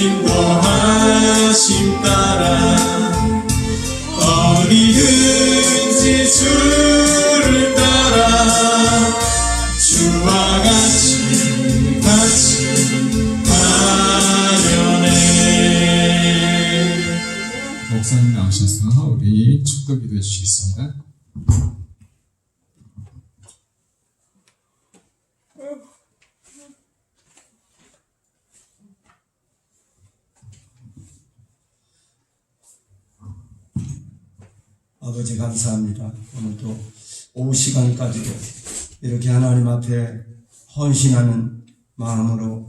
Speaker 1: 인도하심 따라 어디든지 주를 따라 주와 같이 하려네.
Speaker 5: 목사님 나오셔서 우리 축도 기도해 주시겠습니다.
Speaker 6: 아버지 감사합니다. 오늘도 오후 시간까지도 이렇게 하나님 앞에 헌신하는 마음으로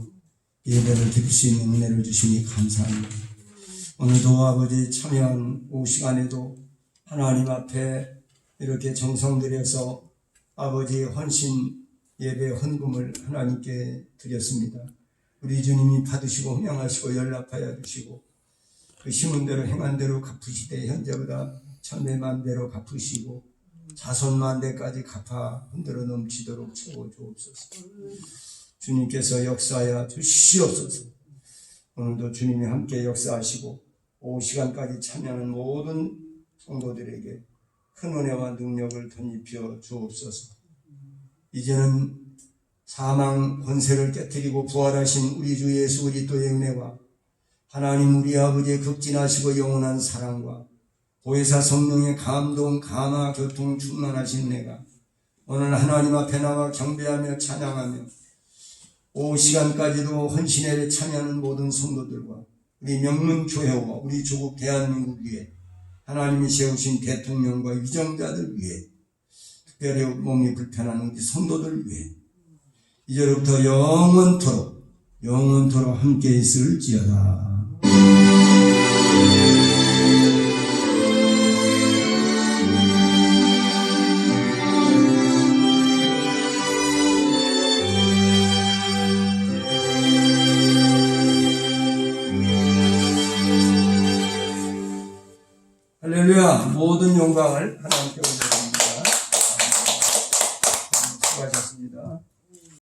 Speaker 6: 예배를 드릴 수 있는 은혜를 주시니 감사합니다. 오늘도 아버지 참여한 오후 시간에도 하나님 앞에 이렇게 정성 들여서 아버지 헌신 예배 헌금을 하나님께 드렸습니다. 우리 주님이 받으시고 흥양하시고 연락하여 주시고 그 심은 대로 행한 대로 갚으시되 현재보다 천대만대로 갚으시고 자손만대까지 갚아 흔들어 넘치도록 채워주옵소서. 주님께서 역사하여 주시옵소서. 오늘도 주님이 함께 역사하시고 오후 시간까지 참여하는 모든 성도들에게 큰 은혜와 능력을 덧입혀 주옵소서. 이제는 사망 권세를 깨뜨리고 부활하신 우리 주 예수 그리스도의 은혜와 하나님 우리 아버지의 극진하시고 영원한 사랑과 보혜사 성령의 감동, 감화, 교통 충만하신 은혜가 오늘 하나님 앞에 나와 경배하며 찬양하며 오후 시간까지도 헌신에 참여하는 모든 성도들과 우리 명문교회와 우리 조국 대한민국 위에 하나님이 세우신 대통령과 위정자들 위해 특별히 몸이 불편한 우리 성도들 위해 이제로부터 영원토록 함께 있을지어다. 할렐루야. 모든 영광을 하나님께